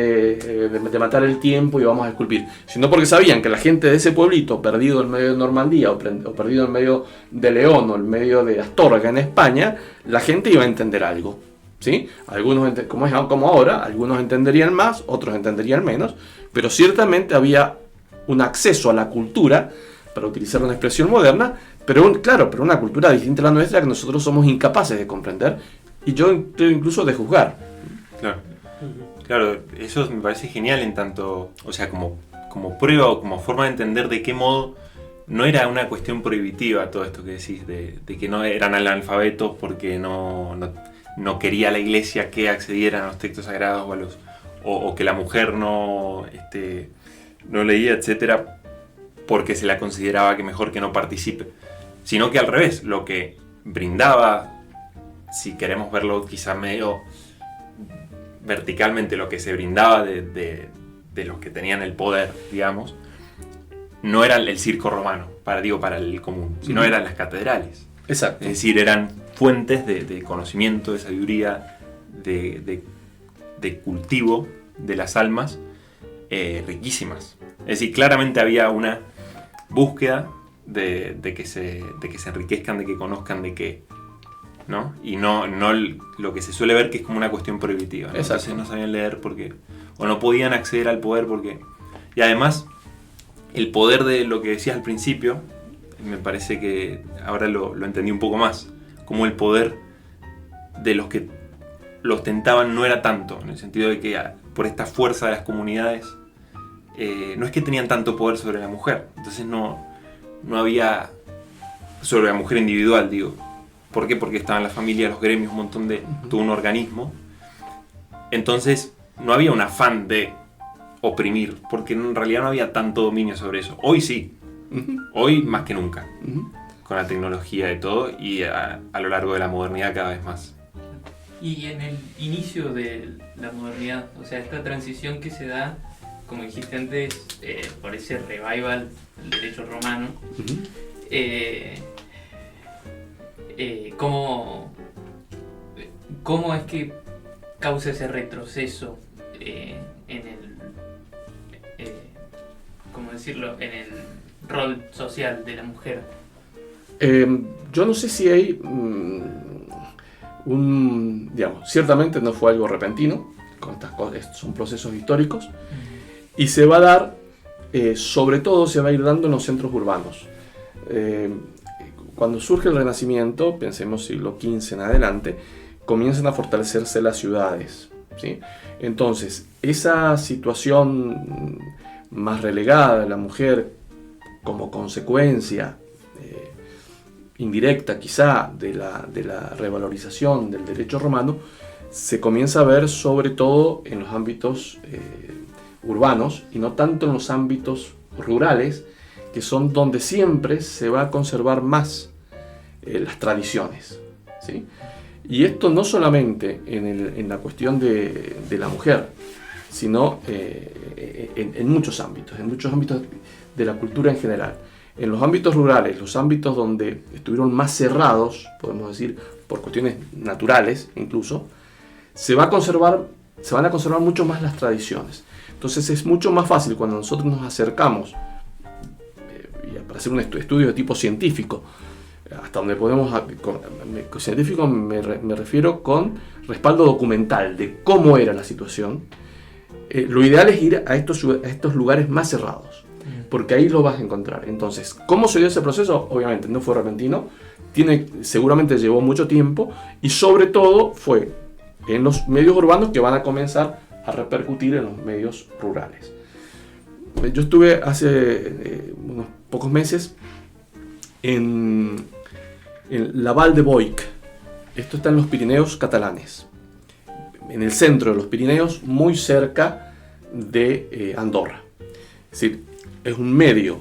de matar el tiempo y vamos a esculpir, sino porque sabían que la gente de ese pueblito, perdido en medio de Normandía o perdido en medio de León o en medio de Astorga en España, la gente iba a entender algo, ¿sí? Algunos, como ahora, algunos entenderían más, otros entenderían menos, pero ciertamente había un acceso a la cultura, para utilizar una expresión moderna, pero una cultura distinta a la nuestra que nosotros somos incapaces de comprender y yo creo incluso de juzgar. Claro. Claro, eso me parece genial en tanto, o sea, como prueba o como forma de entender de qué modo no era una cuestión prohibitiva todo esto que decís, de que no eran analfabetos porque no quería la iglesia que accedieran a los textos sagrados o que la mujer no leía, etcétera, porque se la consideraba que mejor que no participe, sino que al revés, lo que brindaba, si queremos verlo quizá medio verticalmente, lo que se brindaba de los que tenían el poder, digamos, no era el circo romano, para el común, sino eran las catedrales. Exacto. Es decir, eran fuentes de conocimiento, de sabiduría, de cultivo de las almas riquísimas. Es decir, claramente había una búsqueda de que se enriquezcan, de que conozcan, de que, ¿no? Y no lo que se suele ver que es como una cuestión prohibitiva, ¿no? Entonces no sabían leer porque o no podían acceder al poder porque... Y además, el poder de lo que decías al principio, me parece que ahora lo entendí un poco más, como el poder de los que lo ostentaban no era tanto, en el sentido de que por esta fuerza de las comunidades, no es que tenían tanto poder sobre la mujer, entonces no había sobre la mujer individual, digo. ¿Por qué? Porque estaban las familias, los gremios, un montón de... todo un organismo. Entonces no había un afán de oprimir, porque en realidad no había tanto dominio sobre eso. Hoy sí, hoy más que nunca, con la tecnología y todo, y a lo largo de la modernidad cada vez más. Y en el inicio de la modernidad, o sea, esta transición que se da, como dijiste antes, por ese revival del derecho romano, ¿cómo es que causa ese retroceso en el, ¿cómo decirlo?, en el rol social de la mujer? Yo no sé si hay digamos, ciertamente no fue algo repentino, con estas cosas, son procesos históricos, y se va a dar, sobre todo se va a ir dando en los centros urbanos. Cuando surge el Renacimiento, pensemos siglo XV en adelante, comienzan a fortalecerse las ciudades, ¿sí? Entonces, esa situación más relegada de la mujer como consecuencia indirecta quizá de la revalorización del derecho romano, se comienza a ver sobre todo en los ámbitos urbanos y no tanto en los ámbitos rurales, que son donde siempre se va a conservar más las tradiciones, ¿sí? Y esto no solamente en la cuestión de la mujer, sino en muchos ámbitos de la cultura en general. En los ámbitos rurales, los ámbitos donde estuvieron más cerrados, podemos decir, por cuestiones naturales incluso, se van a conservar mucho más las tradiciones. Entonces es mucho más fácil cuando nosotros nos acercamos para hacer un estudio de tipo científico, hasta donde podemos, científico me refiero con respaldo documental de cómo era la situación. Lo ideal es ir a estos lugares más cerrados, porque ahí lo vas a encontrar. Entonces, ¿cómo se dio ese proceso? Obviamente no fue repentino, seguramente llevó mucho tiempo, y sobre todo fue en los medios urbanos que van a comenzar a repercutir en los medios rurales. Yo estuve hace unos pocos meses en la Val de Boic. Esto está en los Pirineos catalanes, en el centro de los Pirineos, muy cerca de Andorra. Es decir, es un medio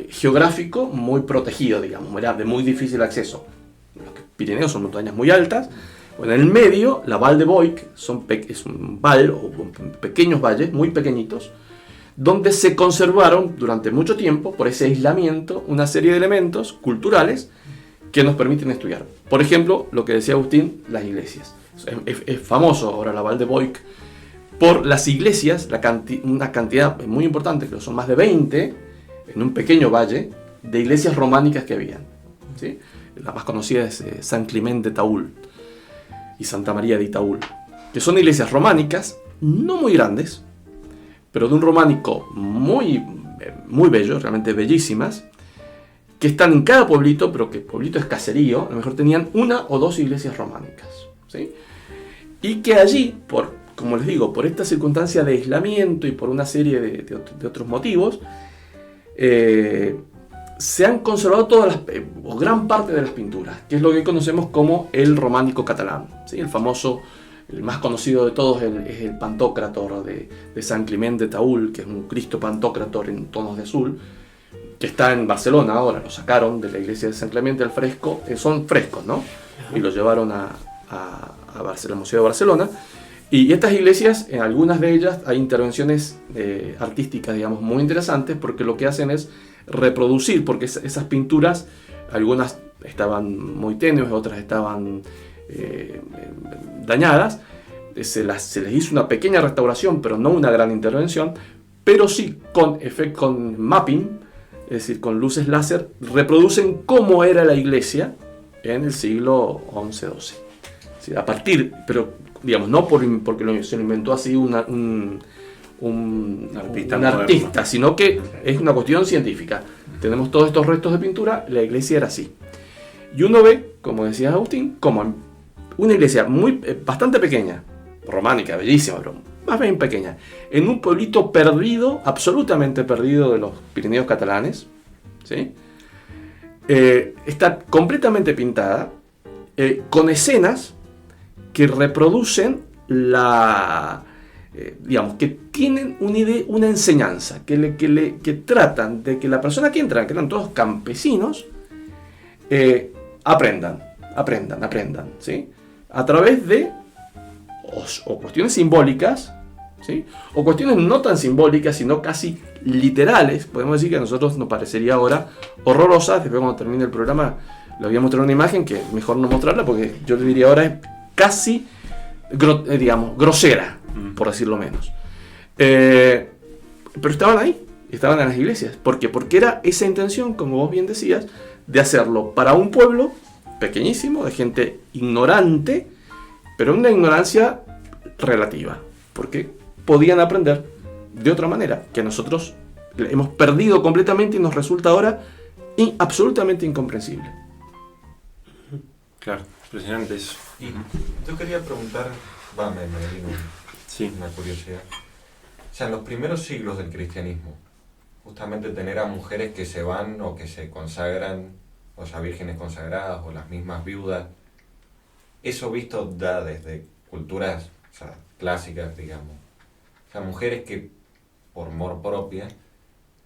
geográfico muy protegido, digamos, de muy difícil acceso. Los Pirineos son montañas muy altas. Bueno, en el medio, la Val de Boic es un val, o pequeños valles, muy pequeñitos, donde se conservaron durante mucho tiempo, por ese aislamiento, una serie de elementos culturales que nos permiten estudiar. Por ejemplo, lo que decía Agustín, las iglesias. Es famoso ahora la Val de Boic por las iglesias, una cantidad muy importante, que son más de 20, en un pequeño valle, de iglesias románicas que habían, ¿sí? La más conocida es San Clemente de Taúl y Santa María de Taúl, que son iglesias románicas, no muy grandes, pero de un románico muy, muy bello, realmente bellísimas, que están en cada pueblito, pero que el pueblito es caserío, a lo mejor tenían 1 o 2 iglesias románicas, ¿sí? Y que allí, como les digo, por esta circunstancia de aislamiento y por una serie de otros motivos, se han conservado o gran parte de las pinturas, que es lo que conocemos como el románico catalán, ¿sí? El famoso, el más conocido de todos es el Pantocrator de San Clemente de Taúl, que es un Cristo Pantocrator en tonos de azul, que está en Barcelona ahora. Lo sacaron de la iglesia de San Clemente al fresco, son frescos, ¿no? Y lo llevaron al Museo de Barcelona. Y estas iglesias, en algunas de ellas hay intervenciones artísticas, digamos, muy interesantes, porque lo que hacen es reproducir, porque esas pinturas, algunas estaban muy tenues, otras estaban dañadas, se les hizo una pequeña restauración, pero no una gran intervención, pero sí con mapping, es decir, con luces láser, reproducen cómo era la iglesia en el siglo XI-XII. ¿Sí? A partir, pero digamos, no porque se lo inventó así un artista, sino que es una cuestión científica. Tenemos todos estos restos de pintura, la iglesia era así. Y uno ve, como decía Agustín, como una iglesia bastante pequeña, románica, bellísima, pero más bien pequeña, en un pueblito perdido, absolutamente perdido de los Pirineos catalanes, ¿sí? Está completamente pintada, con escenas que reproducen digamos, que tienen una idea, una enseñanza, que tratan de que la persona que entra, que eran todos campesinos, aprendan, ¿sí? A través de o cuestiones simbólicas, ¿sí? O cuestiones no tan simbólicas, sino casi literales. Podemos decir que a nosotros nos parecería ahora horrorosa. Después, cuando termine el programa, le voy a mostrar una imagen que mejor no mostrarla, porque yo le diría ahora es casi, digamos, grosera, por decirlo menos. Pero estaban ahí, estaban en las iglesias. ¿Por qué? Porque era esa intención, como vos bien decías, de hacerlo para un pueblo pequeñísimo, de gente ignorante, pero una ignorancia relativa, porque podían aprender de otra manera, que nosotros hemos perdido completamente y nos resulta ahora absolutamente incomprensible. Claro, impresionante eso. Y yo quería preguntar, me vino una curiosidad. O sea, en los primeros siglos del cristianismo, justamente tener a mujeres que se van o que se consagran, o sea, vírgenes consagradas o las mismas viudas, eso visto da desde culturas, o sea, clásicas, digamos. O sea, mujeres que por mor propia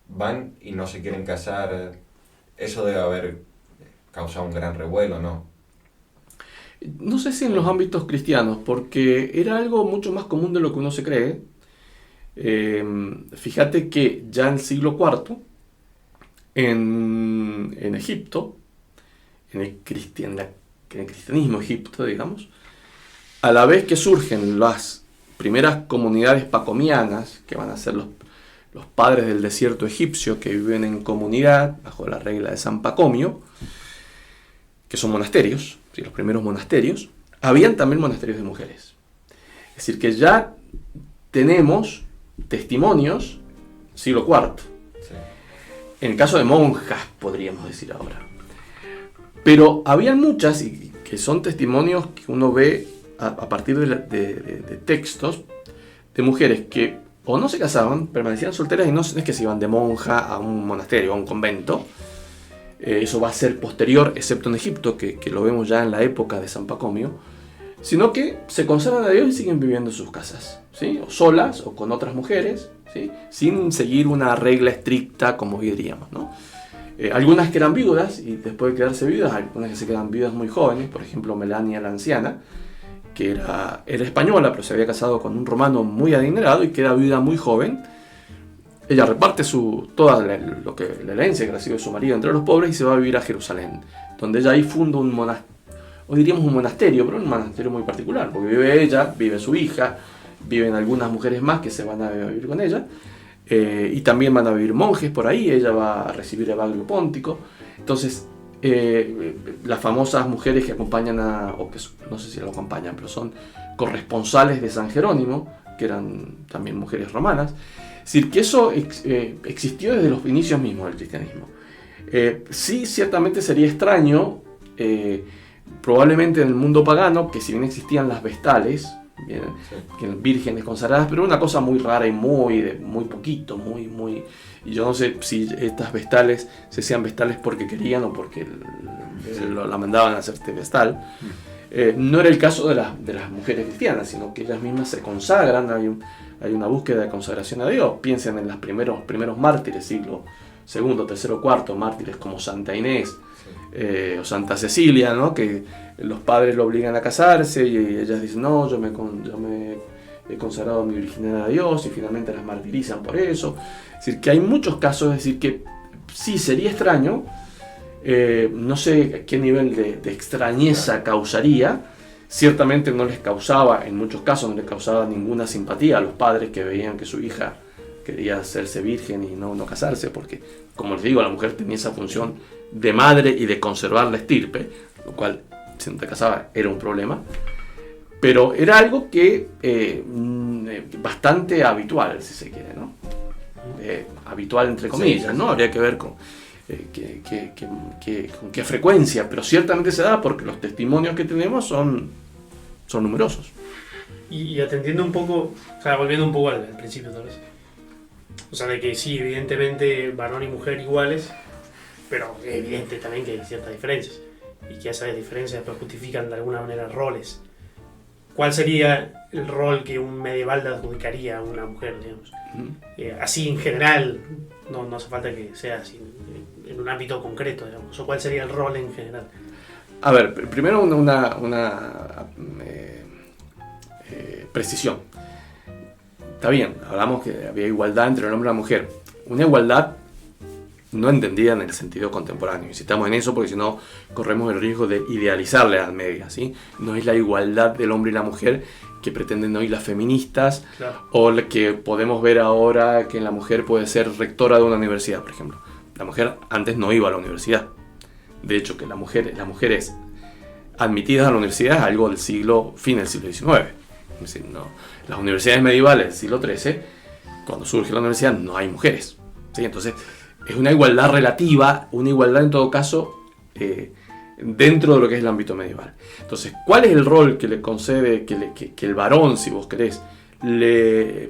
van y no se quieren casar, eso debe haber causado un gran revuelo, ¿no? No sé si en los ámbitos cristianos, porque era algo mucho más común de lo que uno se cree. Fíjate que ya en el siglo IV, en Egipto, en el cristianismo egipto, digamos, a la vez que surgen las primeras comunidades pacomianas, que van a ser los padres del desierto egipcio, que viven en comunidad bajo la regla de San Pacomio, que son monasterios, ¿sí? Los primeros monasterios, habían también monasterios de mujeres. Es decir, que ya tenemos testimonios siglo IV. Sí. En el caso de monjas, podríamos decir ahora. Pero habían muchas, y que son testimonios que uno ve a partir de textos de mujeres que o no se casaban, permanecían solteras, y no es que se iban de monja a un monasterio, a un convento. Eso va a ser posterior, excepto en Egipto, que lo vemos ya en la época de San Pacomio, sino que se consagran a Dios y siguen viviendo en sus casas, ¿sí? O solas o con otras mujeres, ¿sí? Sin seguir una regla estricta, como hoy diríamos, ¿no? Algunas que eran viudas, y después de quedarse viudas, algunas que se quedan viudas muy jóvenes, por ejemplo Melania la anciana, que era española, pero se había casado con un romano muy adinerado y queda viuda muy joven. Ella reparte toda la herencia que recibe su marido entre los pobres y se va a vivir a Jerusalén, donde ella ahí funda o diríamos un monasterio, pero un monasterio muy particular, porque vive ella, vive su hija, viven algunas mujeres más que se van a vivir con ella, y también van a vivir monjes por ahí, ella va a recibir el Bagrio Póntico. Entonces, las famosas mujeres que acompañan o que no sé si lo acompañan, pero son corresponsales de San Jerónimo, que eran también mujeres romanas. Es decir, que eso existió desde los inicios mismos del cristianismo. Sí, ciertamente sería extraño, probablemente en el mundo pagano, que si bien existían las vestales, bien, que vírgenes consagradas, pero una cosa muy rara y muy poquito, y yo no sé si estas vestales se hacían vestales porque querían o porque la mandaban a hacer este vestal. No era el caso de las mujeres cristianas, sino que ellas mismas se consagran, hay una búsqueda de consagración a Dios. Piensen en los primeros mártires, siglo II, III, IV, mártires como Santa Inés, o Santa Cecilia, ¿no? Que los padres lo obligan a casarse y ellas dicen, no, yo me he consagrado mi virginidad a Dios, y finalmente las martirizan por eso. Es decir, que hay muchos casos, es decir, que sí sería extraño, no sé qué nivel de extrañeza causaría. Ciertamente no les causaba, en muchos casos no les causaba ninguna simpatía a los padres que veían que su hija quería hacerse virgen y no casarse, porque, como les digo, la mujer tenía esa función de madre y de conservar la estirpe, lo cual, si no te casaba, era un problema. Pero era algo que bastante habitual, si se quiere, ¿no? Habitual entre comillas, ¿no? Habría que ver con qué frecuencia, pero ciertamente se da porque los testimonios que tenemos son numerosos. Y atendiendo un poco, o sea, volviendo un poco al principio tal vez. O sea, de que sí, evidentemente varón y mujer iguales, pero es evidente también que hay ciertas diferencias, y que esas diferencias pues justifican de alguna manera roles. ¿Cuál sería el rol que un medieval le adjudicaría a una mujer, digamos? Así en general, no hace falta que sea así en un ámbito concreto, digamos. ¿O cuál sería el rol en general? A ver, primero una precisión. Está bien, hablamos que había igualdad entre el hombre y la mujer. Una igualdad no entendida en el sentido contemporáneo. Insistamos en eso porque si no corremos el riesgo de idealizar la Edad Media, ¿sí? No es la igualdad del hombre y la mujer que pretenden hoy las feministas, claro, o la que podemos ver ahora que la mujer puede ser rectora de una universidad, por ejemplo. La mujer antes no iba a la universidad. De hecho, que las mujeres admitidas a la universidad es algo del fin del siglo XIX. Es decir, no, las universidades medievales del siglo XIII, cuando surge la universidad, no hay mujeres, ¿sí? Entonces, es una igualdad relativa, una igualdad en todo caso dentro de lo que es el ámbito medieval. Entonces, ¿cuál es el rol que le concede, que el varón, si vos querés, le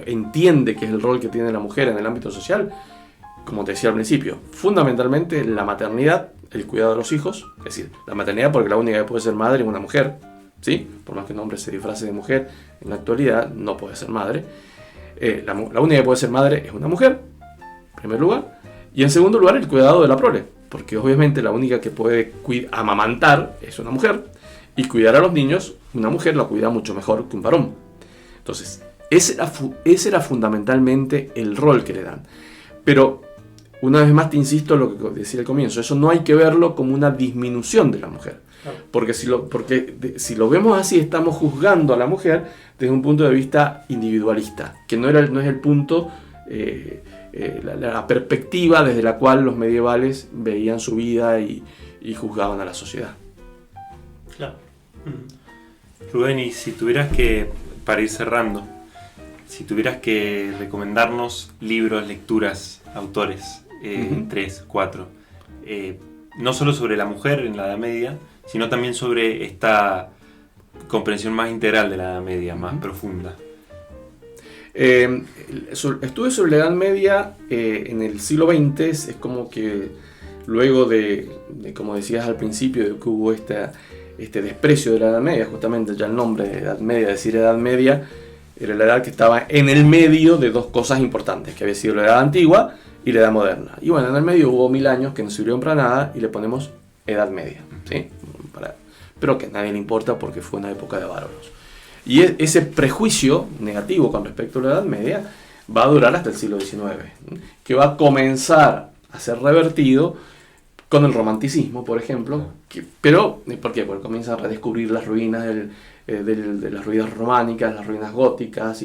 entiende que es el rol que tiene la mujer en el ámbito social? Como te decía al principio, fundamentalmente la maternidad, el cuidado de los hijos, es decir, la maternidad porque la única que puede ser madre es una mujer, ¿sí? Por más que un hombre se disfrace de mujer, en la actualidad no puede ser madre. La única que puede ser madre es una mujer, en primer lugar, y en segundo lugar el cuidado de la prole, porque obviamente la única que puede amamantar es una mujer, y cuidar a los niños, una mujer la cuida mucho mejor que un varón. Entonces, ese era fundamentalmente el rol que le dan. Pero, una vez más te insisto en lo que decía al comienzo, eso no hay que verlo como una disminución de la mujer. Porque si lo vemos así, estamos juzgando a la mujer desde un punto de vista individualista, que no es el punto, la perspectiva desde la cual los medievales veían su vida y juzgaban a la sociedad. Claro. Rubén, y si tuvieras que, para ir cerrando, si tuvieras que recomendarnos libros, lecturas, autores, 3, 4, no solo sobre la mujer en la Edad Media, sino también sobre esta comprensión más integral de la Edad Media, más profunda. Estudios sobre la Edad Media en el siglo XX es como que luego de como decías al principio, de que hubo este desprecio de la Edad Media, justamente ya el nombre de Edad Media, decir Edad Media, era la edad que estaba en el medio de dos cosas importantes, que había sido la Edad Antigua y la Edad Moderna. Y bueno, en el medio hubo 1000 años que no sirvieron para nada y le ponemos Edad Media, ¿sí? Pero que a nadie le importa porque fue una época de bárbaros. Y ese prejuicio negativo con respecto a la Edad Media va a durar hasta el siglo XIX, que va a comenzar a ser revertido con el romanticismo, por ejemplo. Pero, ¿por qué? Porque comienzan a redescubrir las ruinas de las ruinas románicas, las ruinas góticas,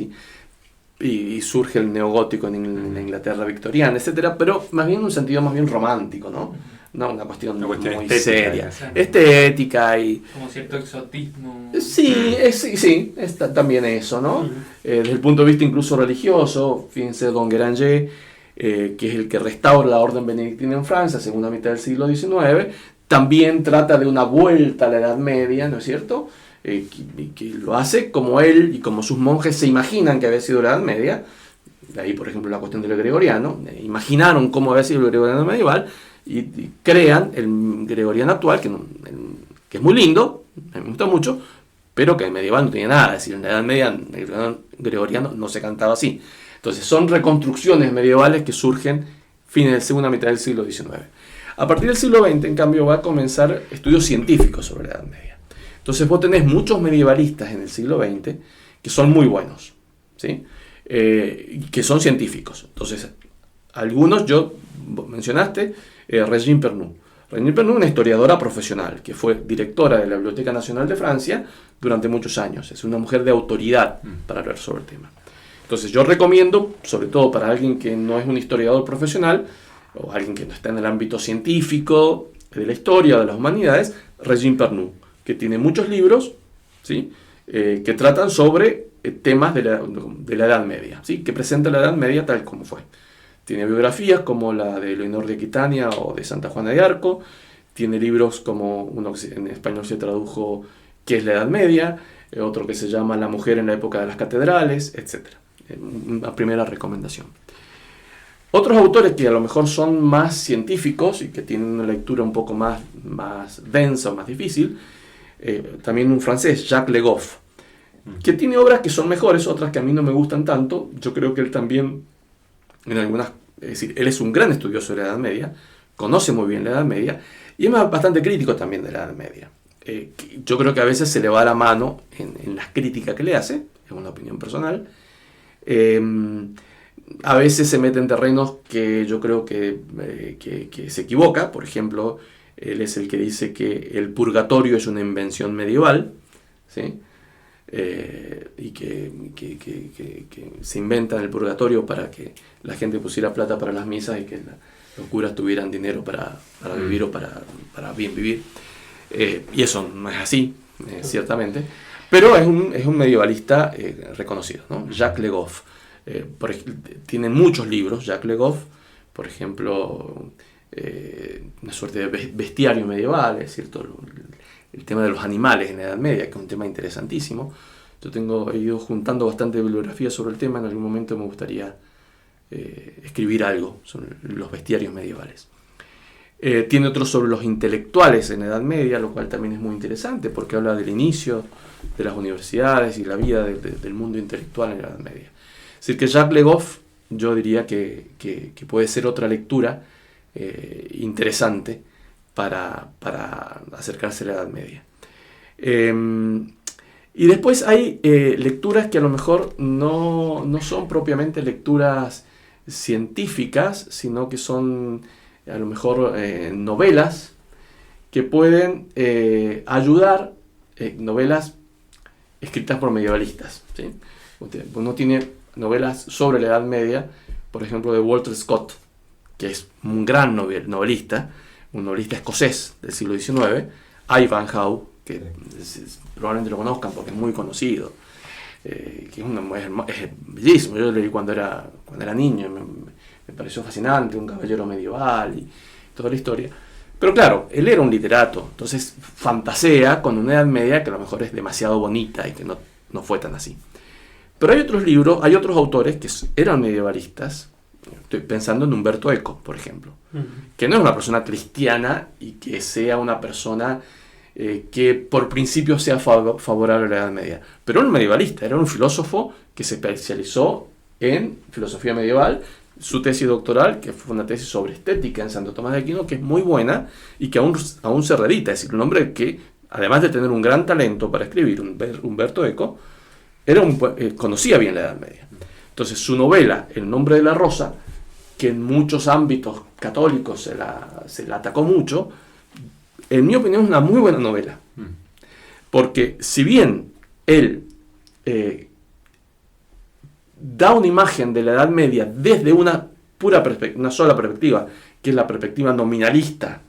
y surge el neogótico en la Inglaterra victoriana, etcétera, pero más bien en un sentido más bien romántico, ¿no? No una cuestión muy estética, seria. exacto. Estética y... Como cierto exotismo. Sí, sí, está también eso, ¿no? Desde el punto de vista incluso religioso, fíjense, Don Guéranger, que es el que restaura la orden benedictina en Francia, segunda mitad del siglo XIX, también trata de una vuelta a la Edad Media, ¿no es cierto? Que lo hace como él y como sus monjes se imaginan que había sido la Edad Media. De ahí, por ejemplo, la cuestión del gregoriano. Imaginaron cómo había sido el gregoriano medieval y crean el gregoriano actual, que es muy lindo, me gusta mucho, pero que el medieval no tenía nada. Es decir, en la Edad Media el gregoriano no se cantaba así. Entonces son reconstrucciones medievales que surgen fines de la segunda mitad del siglo XIX. A partir del siglo XX, en cambio, va a comenzar estudios científicos sobre la Edad Media. Entonces vos tenés muchos medievalistas en el siglo XX que son muy buenos, ¿sí? Que son científicos. Entonces, algunos, vos mencionaste, Régine Pernoud. Régine Pernoud es una historiadora profesional que fue directora de la Biblioteca Nacional de Francia durante muchos años. Es una mujer de autoridad para hablar sobre el tema. Entonces yo recomiendo, sobre todo para alguien que no es un historiador profesional o alguien que no está en el ámbito científico, de la historia o de las humanidades, Régine Pernoud, que tiene muchos libros, ¿sí? Que tratan sobre temas de la Edad Media, ¿sí? Que presenta la Edad Media tal como fue. Tiene biografías como la de Leonor de Aquitania o de Santa Juana de Arco, tiene libros como uno que en español se tradujo ¿Qué es la Edad Media?, otro que se llama La mujer en la época de las catedrales, etc. Una primera recomendación. Otros autores que a lo mejor son más científicos y que tienen una lectura un poco más densa o más difícil, también un francés, Jacques Le Goff, que tiene obras que son mejores, otras que a mí no me gustan tanto. Yo creo que él también, es decir, él es un gran estudioso de la Edad Media, conoce muy bien la Edad Media, y es bastante crítico también de la Edad Media. Yo creo que a veces se le va la mano en las críticas que le hace, es una opinión personal. A veces se mete en terrenos que yo creo que se equivoca. Por ejemplo, él es el que dice que el purgatorio es una invención medieval, ¿sí? Y que se inventan el purgatorio para que la gente pusiera plata para las misas y que los curas tuvieran dinero para vivir o para bien vivir. Y eso no es así, ciertamente. Pero es un medievalista reconocido, ¿no? Jacques Le Goff. Tiene muchos libros, Jacques Le Goff, por ejemplo, una suerte de bestiario medieval, es cierto, el tema de los animales en la Edad Media, que es un tema interesantísimo. Yo he ido juntando bastante bibliografía sobre el tema. En algún momento me gustaría escribir algo sobre los bestiarios medievales. Tiene otro sobre los intelectuales en la Edad Media, lo cual también es muy interesante porque habla del inicio de las universidades y la vida del mundo intelectual en la Edad Media. Es decir, que Jacques Le Goff, yo diría que puede ser otra lectura interesante para acercarse a la Edad Media. Y después hay lecturas que a lo mejor no son propiamente lecturas científicas, sino que son a lo mejor novelas que pueden ayudar, novelas escritas por medievalistas, ¿sí? Uno tiene novelas sobre la Edad Media, por ejemplo, de Walter Scott, que es un gran novelista, un novelista escocés del siglo XIX, Ivanhoe, que probablemente lo conozcan porque es muy conocido, que es bellísimo. Yo lo leí cuando era niño, me pareció fascinante, un caballero medieval y toda la historia. Pero claro, él era un literato, entonces fantasea con una Edad Media que a lo mejor es demasiado bonita y que no fue tan así. Pero hay otros libros, hay otros autores que eran medievalistas. Estoy pensando en Umberto Eco, por ejemplo, que no es una persona cristiana y que sea una persona que por principio sea favorable a la Edad Media, pero era un medievalista, era un filósofo que se especializó en filosofía medieval. Su tesis doctoral, que fue una tesis sobre estética en Santo Tomás de Aquino, que es muy buena y que aún se reedita. Es decir, un hombre que, además de tener un gran talento para escribir, Umberto Eco, conocía bien la Edad Media. Entonces su novela, El nombre de la rosa, que en muchos ámbitos católicos se la atacó mucho, en mi opinión es una muy buena novela. Porque si bien él da una imagen de la Edad Media desde una sola perspectiva, que es la perspectiva nominalista,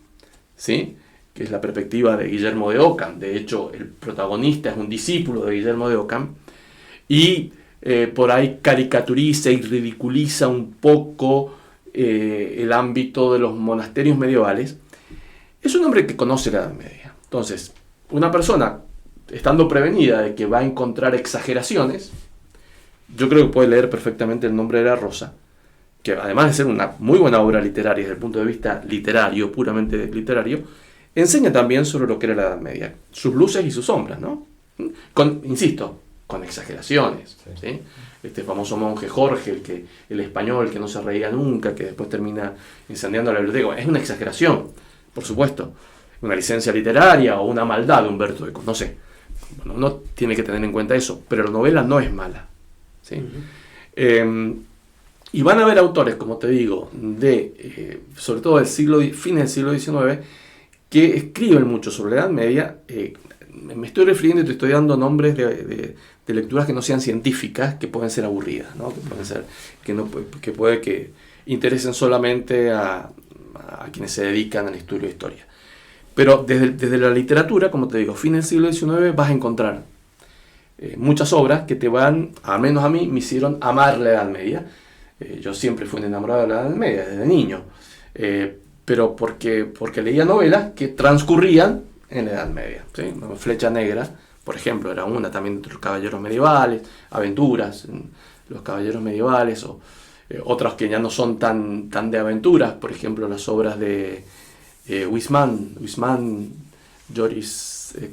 ¿sí? Que es la perspectiva de Guillermo de Ockham. De hecho, el protagonista es un discípulo de Guillermo de Ockham, y por ahí caricaturiza y ridiculiza un poco el ámbito de los monasterios medievales. Es un hombre que conoce la Edad Media. Entonces, una persona, estando prevenida de que va a encontrar exageraciones, yo creo que puede leer perfectamente El nombre de la rosa, que además de ser una muy buena obra literaria desde el punto de vista literario, puramente literario, enseña también sobre lo que era la Edad Media, sus luces y sus sombras, ¿no? Insisto, con exageraciones, ¿sí? Este famoso monje Jorge, el español que no se reía nunca, que después termina incendiando la biblioteca, es una exageración, por supuesto, una licencia literaria o una maldad de Humberto Eco, no sé. Bueno, uno tiene que tener en cuenta eso, pero la novela no es mala, ¿sí? Y van a haber autores, como te digo, sobre todo del fines del siglo XIX, que escriben mucho sobre la Edad Media. Me estoy refiriendo y te estoy dando nombres de lecturas que no sean científicas, que pueden ser aburridas, ¿no? Que pueden ser, que puede que interesen solamente a quienes se dedican al estudio de historia. Pero desde la literatura, como te digo, fines del siglo XIX, vas a encontrar muchas obras que te van, al menos a mí, me hicieron amar la Edad Media. Yo siempre fui un enamorado de la Edad Media, desde niño. Pero porque leía novelas que transcurrían en la Edad Media, ¿sí? Flecha Negra, por ejemplo, era una también de los caballeros medievales, aventuras en los caballeros medievales, o otras que ya no son tan de aventuras, por ejemplo, las obras de Huysmans,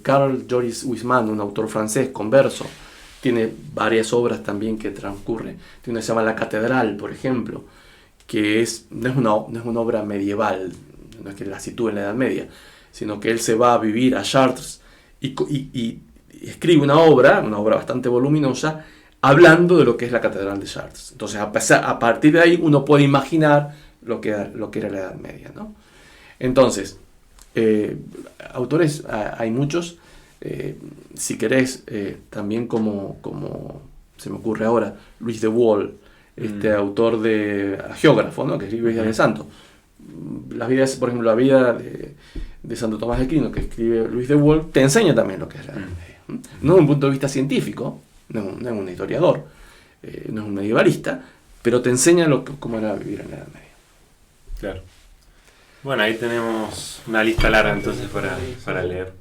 Carl Joris Huysmans, un autor francés converso. Tiene varias obras también que transcurren. Tiene una que se llama La Catedral, por ejemplo, que no es una obra medieval, no es que la sitúe en la Edad Media, sino que él se va a vivir a Chartres y escribe una obra bastante voluminosa, hablando de lo que es la Catedral de Chartres. Entonces, a partir de ahí uno puede imaginar lo que era la Edad Media, ¿no? Entonces, autores hay muchos. Si querés, también como se me ocurre ahora, Luis de Wohl, autor geógrafo, ¿no? Que escribe Vidas de Santo. Por ejemplo, la vida de Santo Tomás de Aquino, que escribe Luis de Wohl, te enseña también lo que es la Edad Media. No desde un punto de vista científico, no es un historiador, no es un medievalista, pero te enseña cómo era vivir en la Edad Media. Claro. Bueno, ahí tenemos una lista larga entonces para leer.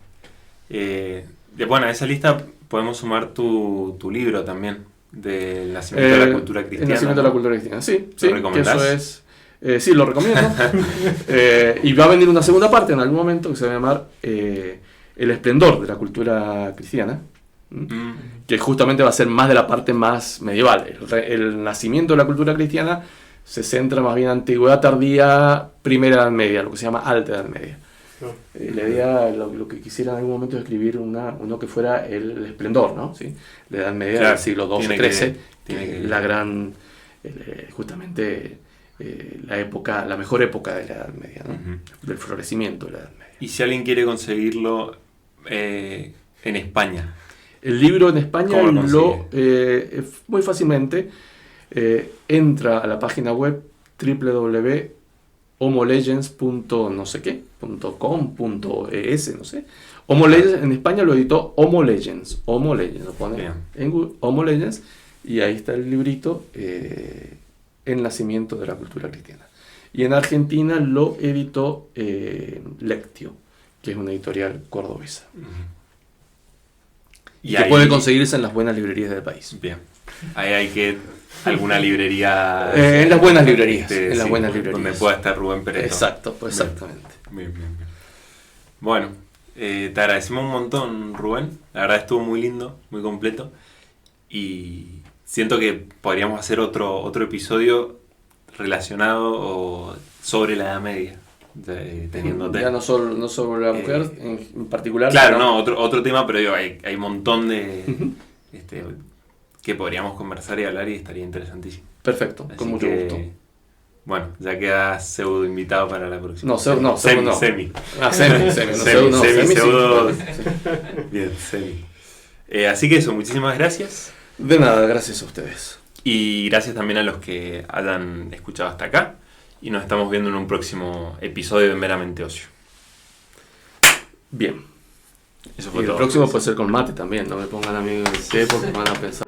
Bueno, a esa lista podemos sumar tu libro también, del nacimiento de la cultura cristiana. El nacimiento de la cultura cristiana, sí. ¿Lo recomendás? Que eso es, sí, lo recomiendo. Y va a venir una segunda parte en algún momento que se va a llamar El esplendor de la cultura cristiana, que justamente va a ser más de la parte más medieval. El nacimiento de la cultura cristiana se centra más bien en antigüedad tardía, primera Edad Media, lo que se llama alta Edad Media. La idea, lo que quisiera en algún momento es escribir uno que fuera el esplendor, ¿no? ¿Sí? La Edad Media, claro, del siglo XII, la gran, justamente la mejor época de la Edad Media, ¿no? Del florecimiento de la Edad Media. ¿Y si alguien quiere conseguirlo en España? El libro en España muy fácilmente entra a la página web homolegends.com.es, no sé. Homo Legends en España lo editó Homo Legends, lo pone en Google, Homo Legends, y ahí está el librito, El nacimiento de la cultura cristiana. Y en Argentina lo editó Lectio, que es una editorial cordobesa. Y que puede conseguirse en las buenas librerías del país. Bien. Ahí hay que alguna librería. En las buenas librerías. En las buenas librerías. Donde pueda estar Rubén Pérez. Exacto, pues exactamente. Bien. Bueno, te agradecemos un montón, Rubén. La verdad estuvo muy lindo, muy completo. Y siento que podríamos hacer otro episodio relacionado sobre la Edad Media. Teniéndote. Ya no sobre la mujer en particular. Claro, no, otro tema, pero digo, hay un montón de que podríamos conversar y hablar y estaría interesantísimo. Perfecto, así con mucho gusto. Bueno, ya queda pseudo invitado para la próxima. No, pseudo no. Semi. Ah, semi, no, pseudo, semi, sí. pseudo. Bien, semi. Así que eso, muchísimas gracias. De nada, gracias a ustedes. Y gracias también a los que hayan escuchado hasta acá. Y nos estamos viendo en un próximo episodio de Meramente Ocio. Bien. Eso Y fue el todo. próximo puede ser con mate también, no me pongan a mí en C porque van a pensar